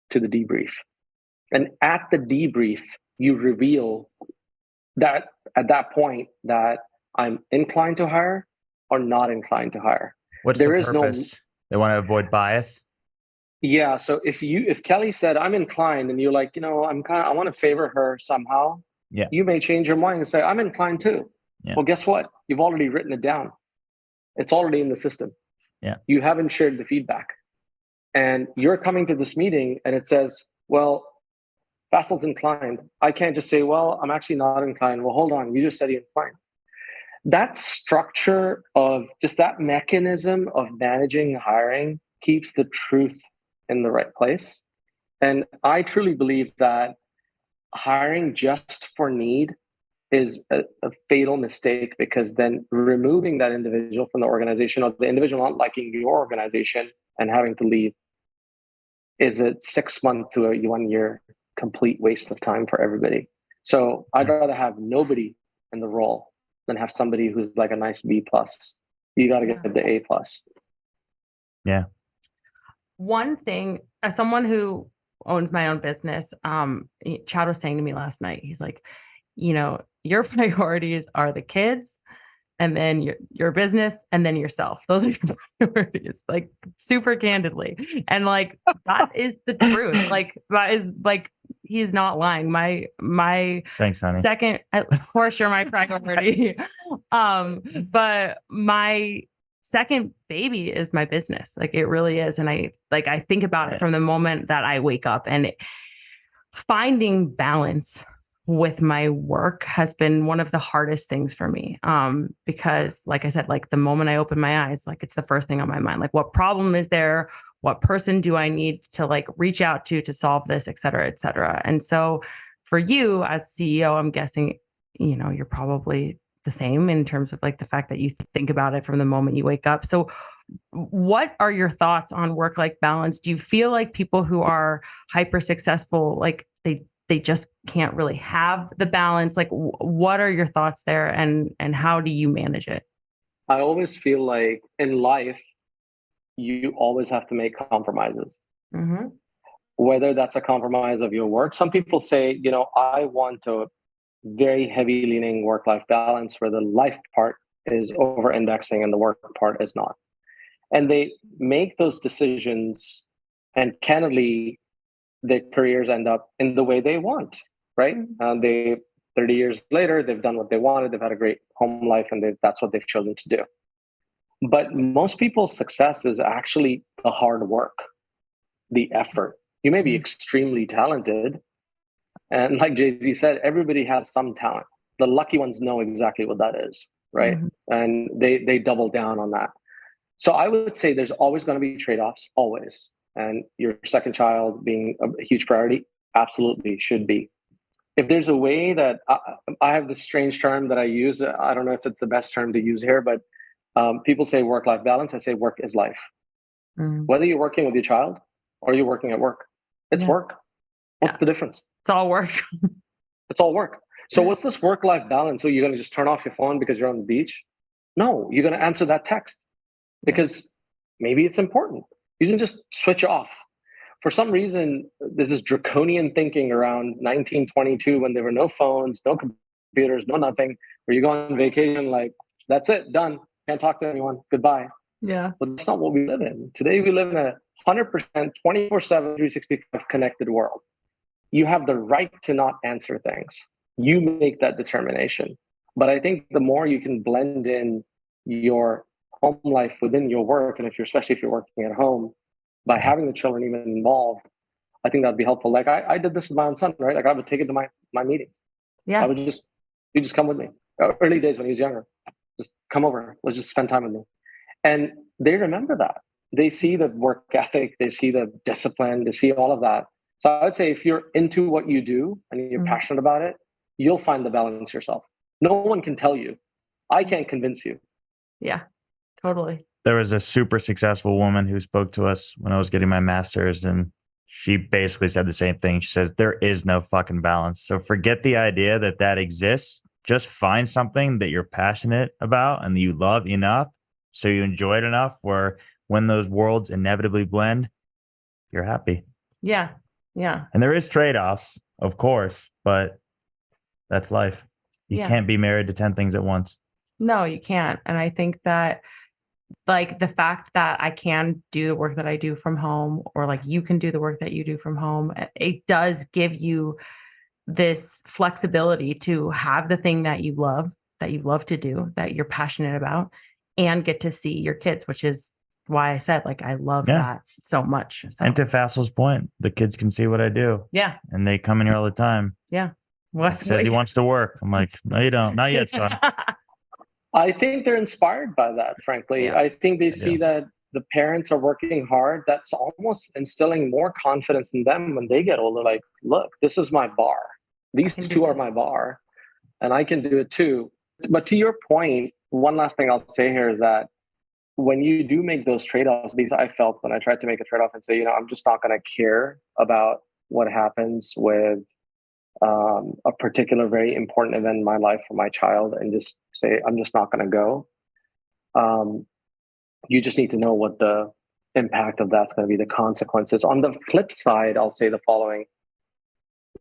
to the debrief. And at the debrief, you reveal that at that point that I'm inclined to hire or not inclined to hire. What's the purpose? They want to avoid bias. Yeah. So if Kelly said I'm inclined, and you're like, I want to favor her somehow. Yeah. You may change your mind and say I'm inclined too. Yeah. Well, guess what? You've already written it down. It's already in the system. Yeah. You haven't shared the feedback, and you're coming to this meeting, and it says, well, Faisal's inclined. I can't just say, well, I'm actually not inclined. Well, hold on. You just said you're inclined. That structure of just that mechanism of managing hiring keeps the truth in the right place. And I truly believe that hiring just for need is a fatal mistake, because then removing that individual from the organization, or the individual not liking your organization and having to leave, is a 6 month to a 1 year complete waste of time for everybody. So I'd rather have nobody in the role than have somebody who's like a nice B plus. You got to get the A plus. Yeah. One thing, as someone who owns my own business, Chad was saying to me last night, he's like, your priorities are the kids, and then your business, and then yourself. Those are your priorities, like super candidly. And like, that is the truth. Like, that is like, he's not lying. My Thanks, honey. Second, of course you're my priority. But my second baby is my business. Like, it really is. And I think about it from the moment that I wake up, and finding balance with my work has been one of the hardest things for me. Because like I said, like the moment I open my eyes, like it's the first thing on my mind, like what problem is there? What person do I need to like reach out to solve this, et cetera, et cetera. And so for you as CEO, I'm guessing, you're probably the same in terms of like the fact that you think about it from the moment you wake up. So what are your thoughts on work-life balance? Do you feel like people who are hyper successful, like they just can't really have the balance? Like, what are your thoughts there, and how do you manage it? I always feel like in life, you always have to make compromises. Mm-hmm. Whether that's a compromise of your work. Some people say, I want a very heavy leaning work-life balance where the life part is over indexing and the work part is not. And they make those decisions, and candidly, their careers end up in the way they want, right? 30 years later, they've done what they wanted. They've had a great home life, and that's what they've chosen to do. But most people's success is actually the hard work, the effort. You may be extremely talented, And like Jay-Z said, everybody has some talent. The lucky ones know exactly what that is, right? And they double down on that. So I would say there's always going to be trade-offs, always. And your second child being a huge priority, absolutely should be. If there's a way that I have this strange term that I use, I don't know if it's the best term to use here, but people say work-life balance. I say work is life. Whether you're working with your child or you're working at work, it's work. What's the difference? It's all work. It's all work. So what's this work-life balance? So you're going to just turn off your phone because you're on the beach? No, you're going to answer that text because maybe it's important. You can just switch off. For some reason, there's this draconian thinking around 1922 when there were no phones, no computers, no nothing, where you go on vacation, like, that's it, done. Can't talk to anyone. Goodbye. Yeah. But that's not what we live in. Today, we live in a 100% 24/7, 365 connected world. You have the right to not answer things. You make that determination. But I think the more you can blend in your home life within your work, and especially if you're working at home, by having the children even involved, I think that'd be helpful. Like I did this with my own son, right? Like I would take it to my meeting. Yeah. I would you just come with me. Early days when he was younger, just come over. Let's just spend time with me. And they remember that. They see the work ethic, they see the discipline, they see all of that. So I would say if you're into what you do and you're passionate about it, you'll find the balance yourself. No one can tell you. I can't convince you. Yeah, totally. There was a super successful woman who spoke to us when I was getting my master's, and she basically said the same thing. She says, there is no fucking balance. So forget the idea that exists. Just find something that you're passionate about and that you love enough so you enjoy it enough where when those worlds inevitably blend, you're happy. Yeah. Yeah. And there is trade-offs, of course, but that's life. You can't be married to 10 things at once. No, you can't. And I think that like the fact that I can do the work that I do from home, or like you can do the work that you do from home, it does give you this flexibility to have the thing that you love to do, that you're passionate about, and get to see your kids, which is why I said, like, I love that so much. So. And to Faisal's point, the kids can see what I do. Yeah. And they come in here all the time. Yeah. He says he wants to work. I'm like, no, you don't. Not yet, son. I think they're inspired by that, frankly. I think they see that the parents are working hard. That's almost instilling more confidence in them when they get older. Like, look, this is my bar. These two are my bar, and I can do it too. But to your point, one last thing I'll say here is that when you do make those trade-offs, because I felt when I tried to make a trade-off and say, I'm just not going to care about what happens with a particular very important event in my life for my child, and just say, I'm just not going to go. You just need to know what the impact of that's going to be, the consequences. On the flip side, I'll say the following.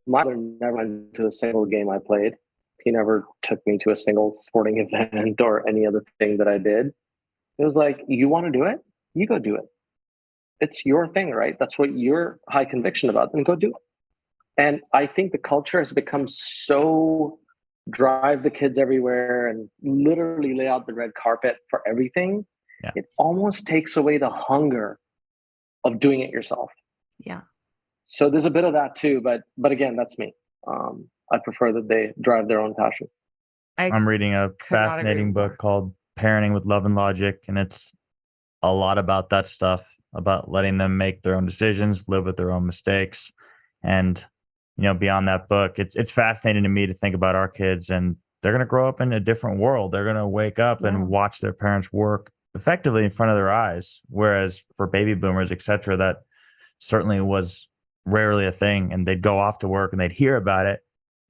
My mother never went to a single game I played. He never took me to a single sporting event or any other thing that I did. It was like, you want to do it? You go do it. It's your thing, right? That's what you're high conviction about. Then go do it. And I think the culture has become so drive the kids everywhere and literally lay out the red carpet for everything. Yeah. It almost takes away the hunger of doing it yourself. Yeah. So there's a bit of that too, but again, that's me. I prefer that they drive their own passion. I'm reading a fascinating book called Parenting with Love and Logic, and it's a lot about that stuff, about letting them make their own decisions, live with their own mistakes. And, beyond that book, it's fascinating to me to think about our kids, and they're going to grow up in a different world. They're going to wake up and watch their parents work effectively in front of their eyes. Whereas for baby boomers, et cetera, that certainly was rarely a thing, and they'd go off to work and they'd hear about it,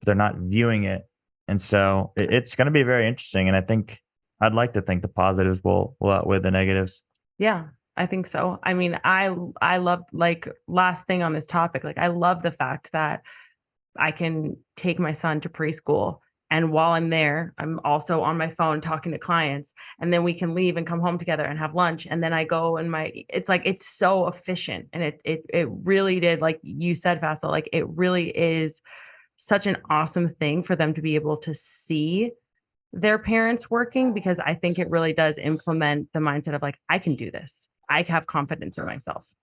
but they're not viewing it. And so it's going to be very interesting. And I think I'd like to think the positives will outweigh the negatives. Yeah, I think so. I mean, I love, like, last thing on this topic, like, I love the fact that I can take my son to preschool, and while I'm there, I'm also on my phone talking to clients, and then we can leave and come home together and have lunch. And then I go and it's like, it's so efficient. And it really did, like you said, Faisal, like, it really is such an awesome thing for them to be able to see their parents working, because I think it really does implement the mindset of like, I can do this. I have confidence in myself.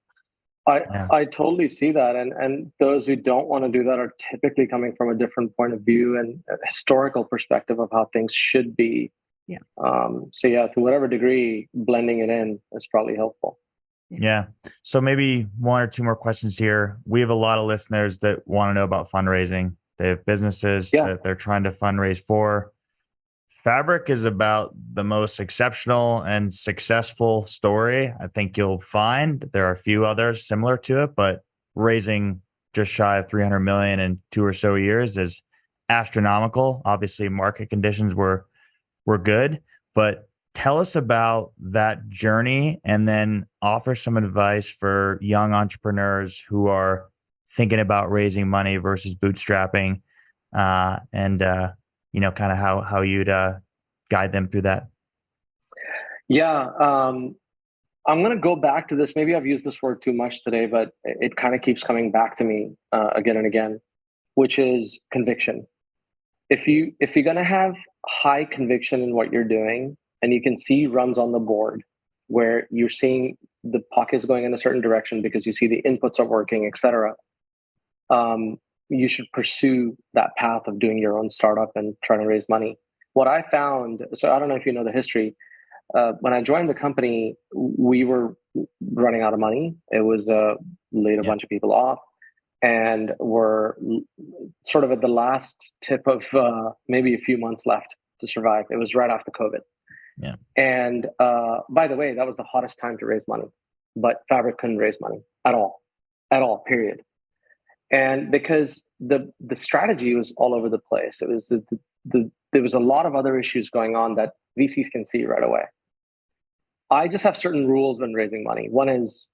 I totally see that. And those who don't want to do that are typically coming from a different point of view and a historical perspective of how things should be. Yeah. So yeah, to whatever degree, blending it in is probably helpful. Yeah. So maybe one or two more questions here. We have a lot of listeners that want to know about fundraising. They have businesses that they're trying to fundraise for. Fabric is about the most exceptional and successful story I think you'll find. There are a few others similar to it, but raising just shy of 300 million in 2 or so years is astronomical. Obviously, market conditions were good, but tell us about that journey and then offer some advice for young entrepreneurs who are thinking about raising money versus bootstrapping, kind of how you'd guide them through that. Yeah. I'm going to go back to this. Maybe I've used this word too much today, but it kind of keeps coming back to me again and again, which is conviction. If you're going to have high conviction in what you're doing, and you can see runs on the board where you're seeing the puck is going in a certain direction because you see the inputs are working, et cetera, you should pursue that path of doing your own startup and trying to raise money. What I found, so I don't know if you know the history, when I joined the company, we were running out of money. It was laid a bunch of people off, and we're sort of at the last tip of maybe a few months left to survive. It was right after COVID. Yeah. And by the way, that was the hottest time to raise money, but Fabric couldn't raise money at all, period. And because the strategy was all over the place, it was there was a lot of other issues going on that VCs can see right away. I just have certain rules when raising money. One is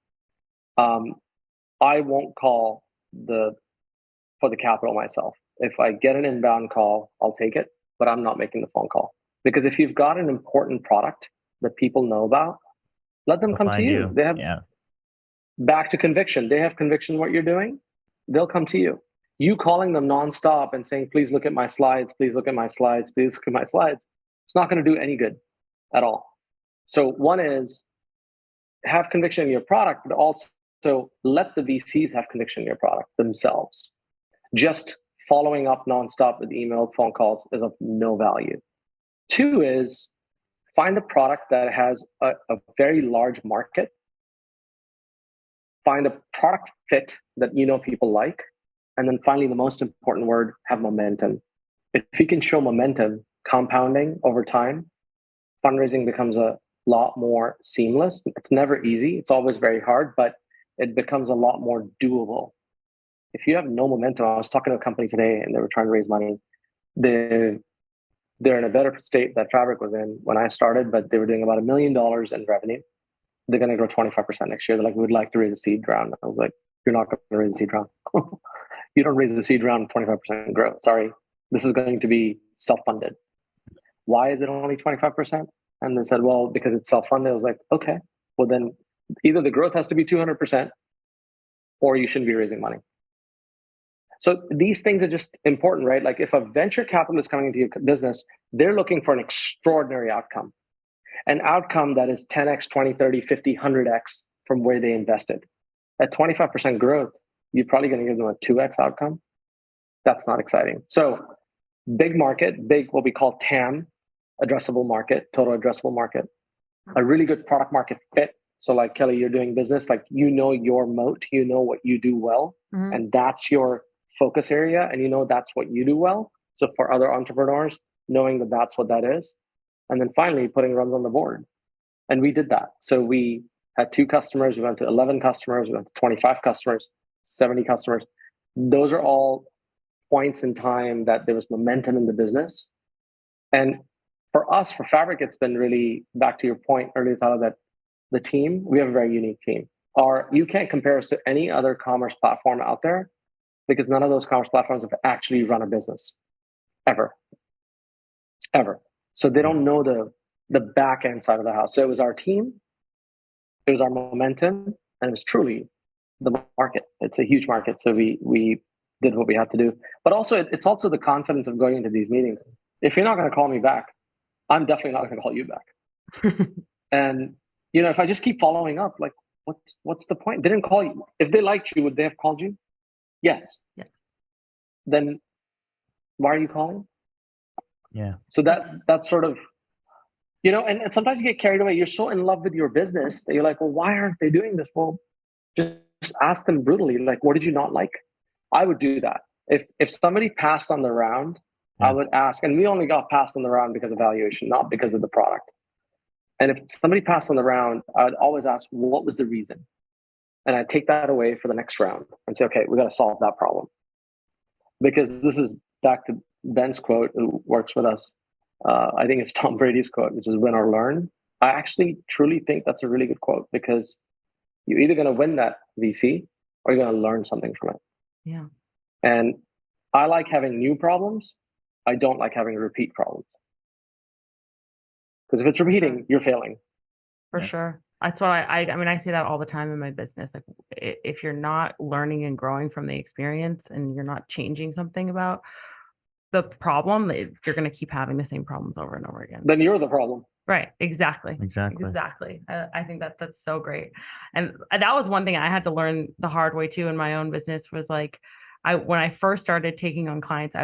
I won't call for the capital myself. If I get an inbound call, I'll take it, but I'm not making the phone call. Because if you've got an important product that people know about, let them come to you. They have back to conviction. They have conviction in what you're doing. They'll come to you. You calling them nonstop and saying, please look at my slides, please look at my slides, please look at my slides. It's not going to do any good at all. So one is have conviction in your product, but also let the VCs have conviction in your product themselves. Just following up nonstop with email, phone calls is of no value. Two is find a product that has a very large market. Find a product fit that you know people like. And then finally, the most important word, have momentum. If you can show momentum, compounding over time, fundraising becomes a lot more seamless. It's never easy. It's always very hard, but it becomes a lot more doable. If you have no momentum, I was talking to a company today and they were trying to raise money. They're in a better state that Fabric was in when I started, but they were doing about $1 million in revenue. They're going to grow 25% next year. They're like, we'd like to raise a seed round. I was like, you're not going to raise a seed round. You don't raise a seed round 25% growth. Sorry. This is going to be self-funded. Why is it only 25%? And they said, well, because it's self-funded. I was like, okay, well then either the growth has to be 200% or you shouldn't be raising money. So these things are just important, right? Like if a venture capitalist is coming into your business, they're looking for an extraordinary outcome, an outcome that is 10x, 20, 30, 50, 100x from where they invested. At 25% growth, you're probably going to give them a 2x outcome. That's not exciting. So big market, big what we call TAM, addressable market, total addressable market, a really good product market fit. So like Kelly, you're doing business, like you know your moat, you know what you do well, and that's your focus area, and you know that's what you do well. So for other entrepreneurs, knowing that that's what that is. And then finally putting runs on the board. And we did that. So we had 2 customers, we went to 11 customers, we went to 25 customers, 70 customers. Those are all points in time that there was momentum in the business. And for us, for Fabric, it's been really, back to your point earlier, Tyler, that the team, we have a very unique team. You can't compare us to any other commerce platform out there because none of those commerce platforms have actually run a business ever. So they don't know the back end side of the house. So it was our team, it was our momentum, and it was truly the market. It's a huge market. So we did what we had to do. But also it's also the confidence of going into these meetings. If you're not going to call me back, I'm definitely not going to call you back. And if I just keep following up, like, what's the point? They didn't call you. If they liked you, would they have called you? Yes. Yeah. Then why are you calling? Yeah. So that's sort of, and sometimes you get carried away. You're so in love with your business that you're like, well, why aren't they doing this? Well, just ask them brutally, like, what did you not like? I would do that. If somebody passed on the round, I would ask, and we only got passed on the round because of valuation, not because of the product. And if somebody passed on the round, I'd always ask, what was the reason? And I'd take that away for the next round and say, okay, we got to solve that problem. Because this is back to Ben's quote, who works with us. I think it's Tom Brady's quote, which is win or learn. I actually truly think that's a really good quote, because you're either going to win that VC or you're going to learn something from it. Yeah. And I like having new problems. I don't like having repeat problems. Because if it's repeating, you're failing. For sure. That's what I say that all the time in my business. Like, if you're not learning and growing from the experience and you're not changing something about the problem, you're going to keep having the same problems over and over again. Then you're the problem. Right. Exactly. I think that's so great. And that was one thing I had to learn the hard way too in my own business, was like, when I first started taking on clients,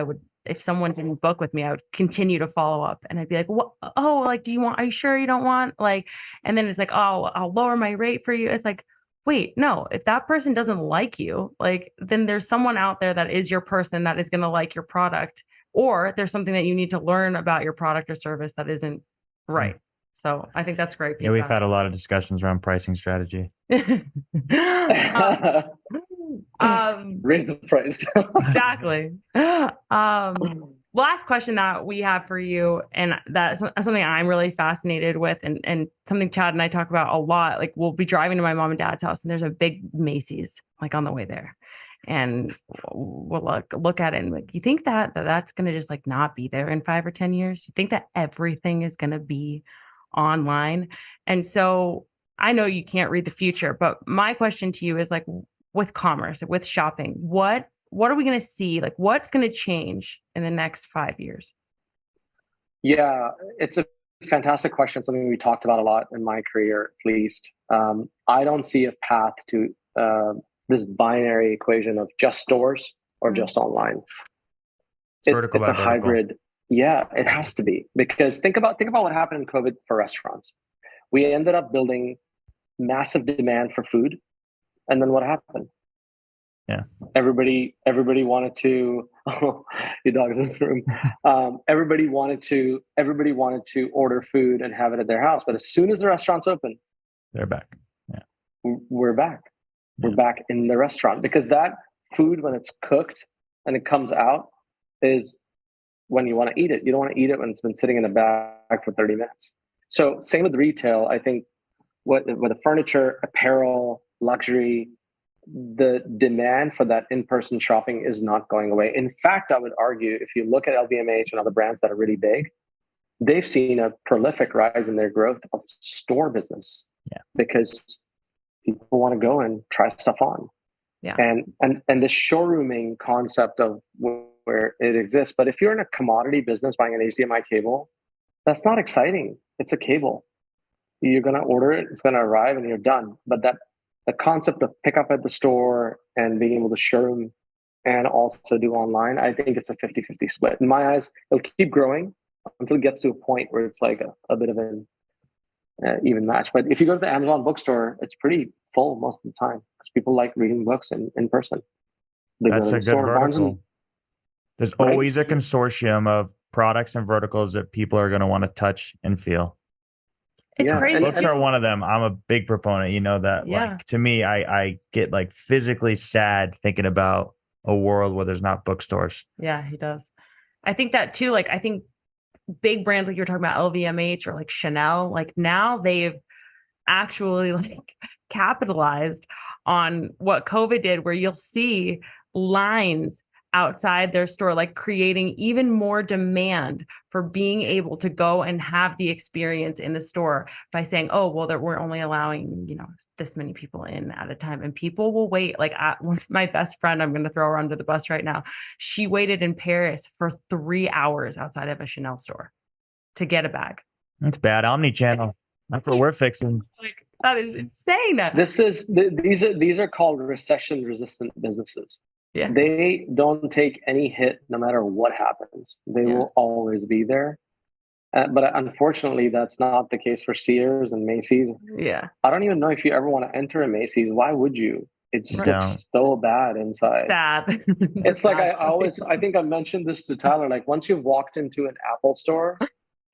if someone didn't book with me, I would continue to follow up, and I'd be like, what? Oh, like, are you sure you don't want, like, and then it's like, oh, I'll lower my rate for you. It's like, wait, no, if that person doesn't like you, like, then there's someone out there that is your person that is going to like your product, or there's something that you need to learn about your product or service that isn't right. So I think that's great. Yeah, we've had a lot of discussions around pricing strategy. Raise the price. Exactly. Last question that we have for you, and that's something I'm really fascinated with, and something Chad and I talk about a lot. Like, we'll be driving to my mom and dad's house, and there's a big Macy's like on the way there, and we'll look at it and like, you think that's going to just like not be there in 5 or 10 years? You think that everything is going to be online? And so I know you can't read the future, but my question to you is, like, with commerce, with shopping, what are we going to see? Like, what's going to change in the next 5 years? Yeah, it's a fantastic question. Something we talked about a lot in my career, at least. I don't see a path to this binary equation of just stores or just online. It's a hybrid. Yeah, it has to be, because think about what happened in COVID for restaurants. We ended up building massive demand for food. And then what happened? Yeah. Everybody wanted to, your dog's in the room. Everybody wanted to order food and have it at their house. But as soon as the restaurants open, they're back. Yeah. We're back. Yeah. We're back in the restaurant, because that food, when it's cooked and it comes out, is when you want to eat it. You don't want to eat it when it's been sitting in the bag for 30 minutes. So same with retail. I think with the furniture, apparel, luxury, the demand for that in-person shopping is not going away. In fact, I would argue, if you look at LVMH and other brands that are really big, they've seen a prolific rise in their growth of store business. Yeah. Because people want to go and try stuff on. Yeah. And the showrooming concept of where it exists. But if you're in a commodity business buying an HDMI cable, that's not exciting. It's a cable. You're going to order it, it's going to arrive, and you're done. But the concept of pick up at the store and being able to showroom and also do online, I think it's a 50-50 split. In my eyes, it'll keep growing until it gets to a point where it's like a bit of an even match. But if you go to the Amazon bookstore, it's pretty full most of the time, because people like reading books in person. That's a good vertical. There's always a consortium of products and verticals that people are going to want to touch and feel. It's crazy. Books are one of them. I'm a big proponent. You know that. Yeah. Like, to me, I get like physically sad thinking about a world where there's not bookstores. Yeah, he does. I think that too. Like, I think big brands like you were talking about, LVMH or like Chanel, like now they've actually like capitalized on what COVID did, where you'll see lines outside their store, like creating even more demand for being able to go and have the experience in the store by saying, oh, well, that we're only allowing, this many people in at a time. And people will wait. Like, my best friend, I'm going to throw her under the bus right now. She waited in Paris for 3 hours outside of a Chanel store to get a bag. That's bad. Omnichannel. That's what we're fixing. That is insane. These are called recession-resistant businesses. Yeah. They don't take any hit no matter what happens. They will always be there. But unfortunately, that's not the case for Sears and Macy's. Yeah. I don't even know if you ever want to enter a Macy's. Why would you? It just looks so bad inside. Sad. It's like I think I mentioned this to Tyler. Like once you've walked into an Apple store,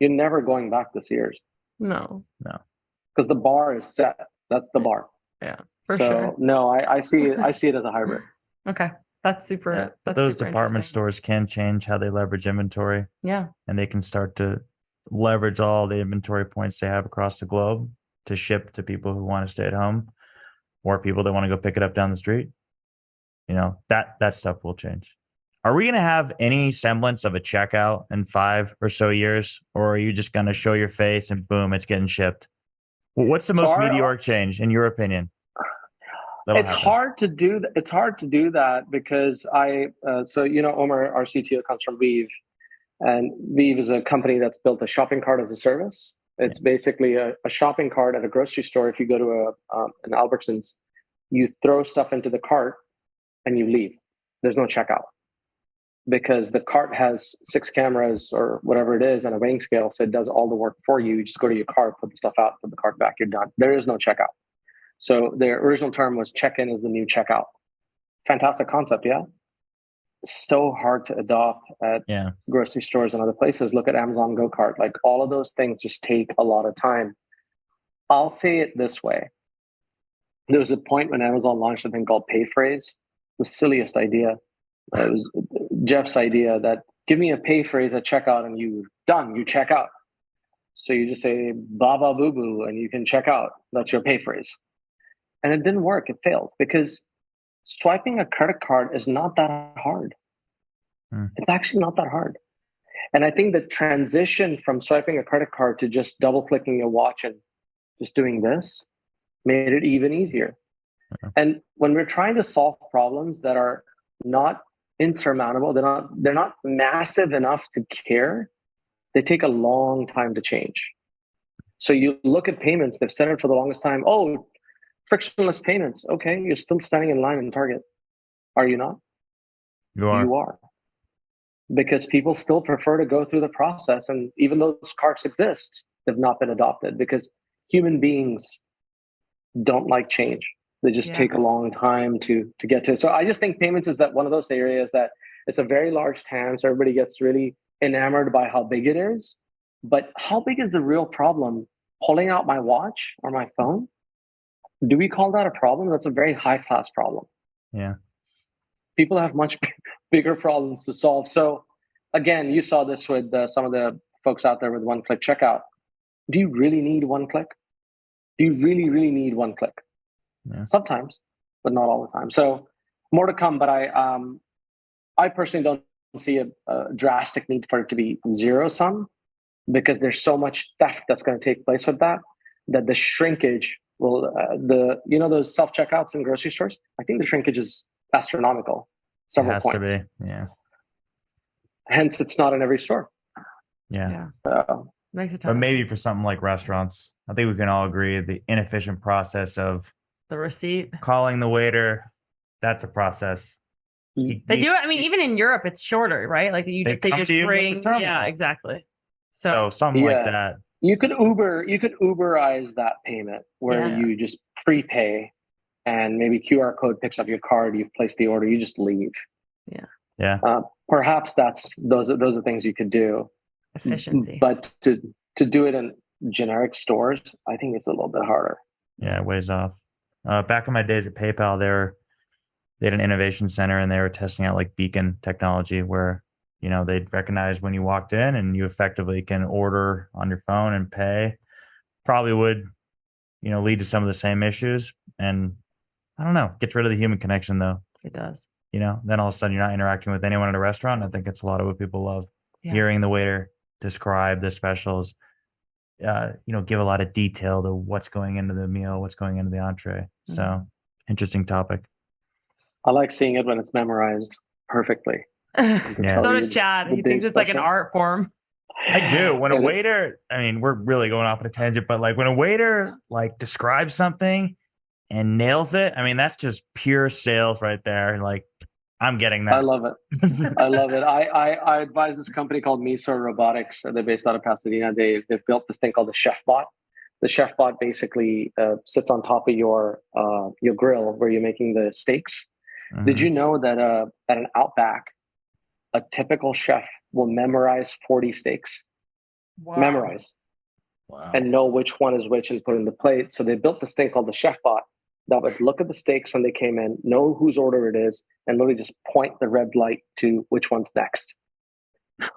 you're never going back to Sears. No. Because the bar is set. That's the bar. Yeah, for sure. No, I see it as a hybrid. Okay. That's super. Yeah. That's those super department stores can change how they leverage inventory. Yeah. And they can start to leverage all the inventory points they have across the globe to ship to people who want to stay at home or people that want to go pick it up down the street. That stuff will change. Are we going to have any semblance of a checkout in 5 or so years? Or are you just going to show your face and boom, it's getting shipped? What's the most meteoric change in your opinion? It's hard to do that because Omar, our CTO, comes from Weave. And Weave is a company that's built a shopping cart as a service. It's basically a shopping cart at a grocery store. If you go to an Albertsons, you throw stuff into the cart and you leave. There's no checkout because the cart has 6 cameras or whatever it is and a weighing scale. So it does all the work for you. You just go to your cart, put the stuff out, put the cart back, you're done. There is no checkout. So the original term was check-in is the new checkout. Fantastic concept, yeah? So hard to adopt at grocery stores and other places. Look at Amazon Go Kart. Like all of those things just take a lot of time. I'll say it this way. There was a point when Amazon launched a thing called Pay Phrase. The silliest idea. It was Jeff's idea that give me a pay phrase at checkout and you check out. So you just say baba boo boo and you can check out. That's your pay phrase. And it didn't work. It failed because swiping a credit card is not that hard. It's actually not that hard. And I think the transition from swiping a credit card to just double clicking your watch and just doing this made it even easier. And when we're trying to solve problems that are not insurmountable, they're not massive enough to care, they take a long time to change. So you look at payments, they've said it for the longest time. Oh, frictionless payments. Okay, you're still standing in line in Target. Are you not? You are. Because people still prefer to go through the process. And even though those carts exist, they've not been adopted because human beings don't like change. They just take a long time to get to it. So I just think payments is that one of those areas that it's a very large TAM. So everybody gets really enamored by how big it is. But how big is the real problem? Pulling out my watch or my phone? Do we call that a problem? That's a very high class problem. Yeah. People have much bigger problems to solve. So again, you saw this with some of the folks out there with one-click checkout. Do you really need one click? Do you really, really need one click? Yeah. Sometimes, but not all the time. So more to come, but I personally don't see a drastic need for it to be zero sum because there's so much theft that's going to take place with that the shrinkage will, those self-checkouts in grocery stores, I think the shrinkage is astronomical. Several points. To be, yeah. Hence, it's not in every store. Yeah. So, makes it tough. But maybe for something like restaurants, I think we can all agree the inefficient process of the receipt, calling the waiter, that's a process. They do it. I mean, even in Europe, it's shorter, right? Like they just bring. Yeah, exactly. So something like that. You could Uberize that payment where you just prepay and maybe QR code picks up your card, you've placed the order, you just leave. Yeah. Perhaps those are things you could do. Efficiency. But to do it in generic stores, I think it's a little bit harder. Yeah, ways off. Back in my days at PayPal, they had an innovation center and they were testing out like beacon technology where, they'd recognize when you walked in and you effectively can order on your phone and pay. Probably would, lead to some of the same issues. And I don't know, gets rid of the human connection though. It does. Then all of a sudden you're not interacting with anyone at a restaurant. I think it's a lot of what people love. Yeah. Hearing the waiter describe the specials, give a lot of detail to what's going into the meal, what's going into the entree. Mm-hmm. So interesting topic. I like seeing it when it's memorized perfectly. So does Chad. He thinks it's like an art form. I do. When a And waiter, I mean, we're really going off on a tangent, but like when a waiter like describes something and nails it, I mean, that's just pure sales right there. Like I'm getting I that. love it. I love it. I advise this company called Miso Robotics. They're based out of Pasadena. They've built this thing called the Chef Bot. The Chef Bot basically sits on top of your grill where you're making the steaks. Did you know that at an Outback, a typical chef will memorize 40 steaks? Wow. Memorize. Wow. And know which one is which and put in the plate. So they built this thing called the Chef Bot that would look at the steaks when they came in, know whose order it is, and literally just point the red light to which one's next.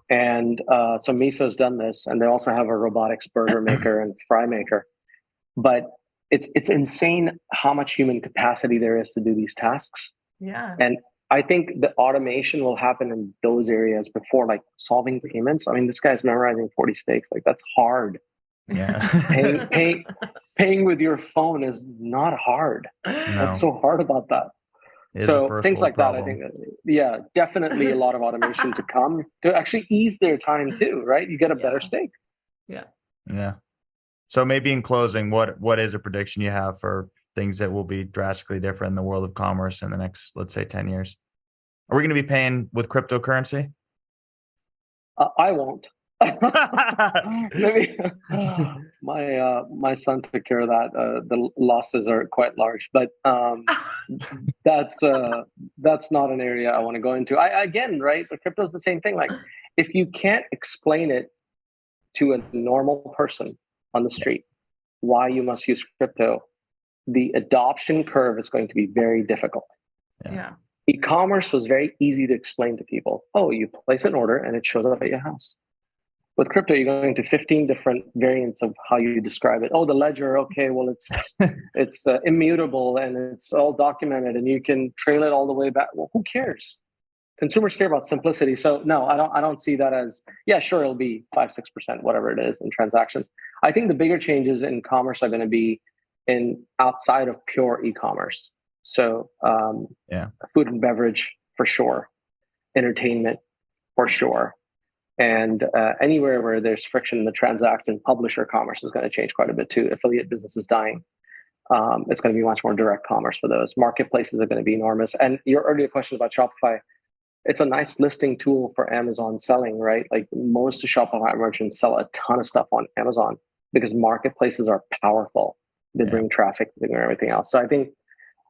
And so Miso's done this, and they also have a robotics burger maker and fry maker. But it's insane how much human capacity there is to do these tasks. Yeah. And I think the automation will happen in those areas before, like solving payments. I mean, this guy's memorizing 40 steaks. Like that's hard. Yeah. Paying with your phone is not hard. No. What's so hard about that? So things like that, I think, definitely a lot of automation to come to actually ease their time too, right? You get a better steak. Yeah. Yeah. So maybe in closing, what is a prediction you have for things that will be drastically different in the world of commerce in the next, let's say, 10 years? Are we going to be paying with cryptocurrency? I won't. Maybe my son took care of that. The losses are quite large, but that's not an area I want to go into. Again, right? But crypto is the same thing. Like if you can't explain it to a normal person on the street why you must use crypto, the adoption curve is going to be very difficult. Yeah. E-commerce was very easy to explain to people. Oh, you place an order and it shows up at your house. With crypto, you're going to 15 different variants of how you describe it. Oh, the ledger. Okay, well, it's immutable and it's all documented, and you can trail it all the way back. Well, who cares? Consumers care about simplicity. So no, I don't see that as, yeah, sure, it'll be 5-6%, whatever it is in transactions. I think the bigger changes in commerce are going to be in outside of pure e-commerce. So food and beverage for sure, entertainment for sure. And anywhere where there's friction in the transaction, publisher commerce is going to change quite a bit too. Affiliate business is dying. It's going to be much more direct commerce for those. Marketplaces are going to be enormous. And your earlier question about Shopify, it's a nice listing tool for Amazon selling, right? Like most Shopify merchants sell a ton of stuff on Amazon because marketplaces are powerful. They bring traffic, they bring everything else. So I think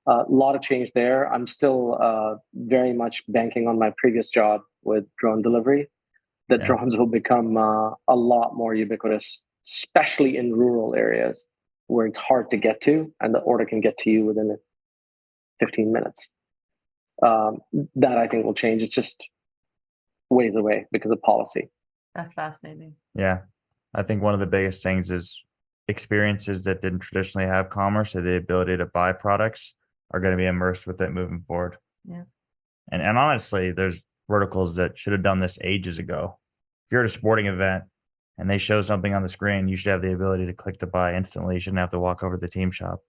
a lot of change there. I'm still very much banking on my previous job with drone delivery. That drones will become a lot more ubiquitous, especially in rural areas where it's hard to get to and the order can get to you within 15 minutes. That I think will change. It's just ways away because of policy. That's fascinating. Yeah. I think one of the biggest things is experiences that didn't traditionally have commerce or the ability to buy products are going to be immersed with it moving forward. Yeah. And honestly, there's verticals that should have done this ages ago. If you're at a sporting event and they show something on the screen, you should have the ability to click to buy instantly. You shouldn't have to walk over to the team shop.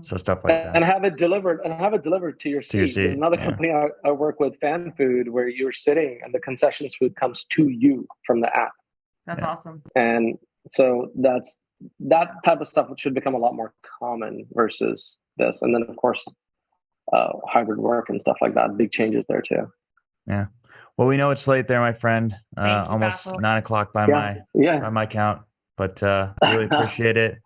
So stuff like that. And have it delivered to your seat. There's another company I work with, Fan Food, where you're sitting and the concessions food comes to you from the app. That's awesome. And so that type of stuff should become a lot more common versus this. And then of course, hybrid work and stuff like that. Big changes there too. Yeah. Well, we know it's late there, my friend. Almost Faisal. 9:00 by my count, but really appreciate it.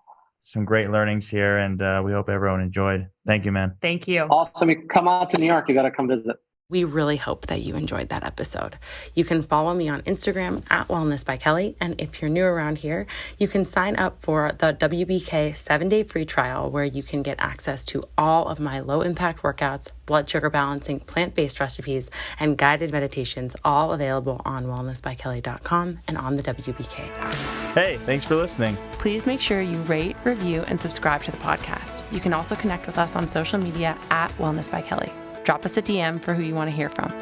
Some great learnings here, and we hope everyone enjoyed. Thank you, man. Thank you. Awesome. You come out to New York, you got to come visit. We really hope that you enjoyed that episode. You can follow me on Instagram at Wellness by Kelly. And if you're new around here, you can sign up for the WBK 7-day free trial where you can get access to all of my low impact workouts, blood sugar balancing, plant-based recipes, and guided meditations, all available on wellnessbykelly.com and on the WBK app. Hey, thanks for listening. Please make sure you rate, review, and subscribe to the podcast. You can also connect with us on social media at Wellness by Kelly. Drop us a DM for who you want to hear from.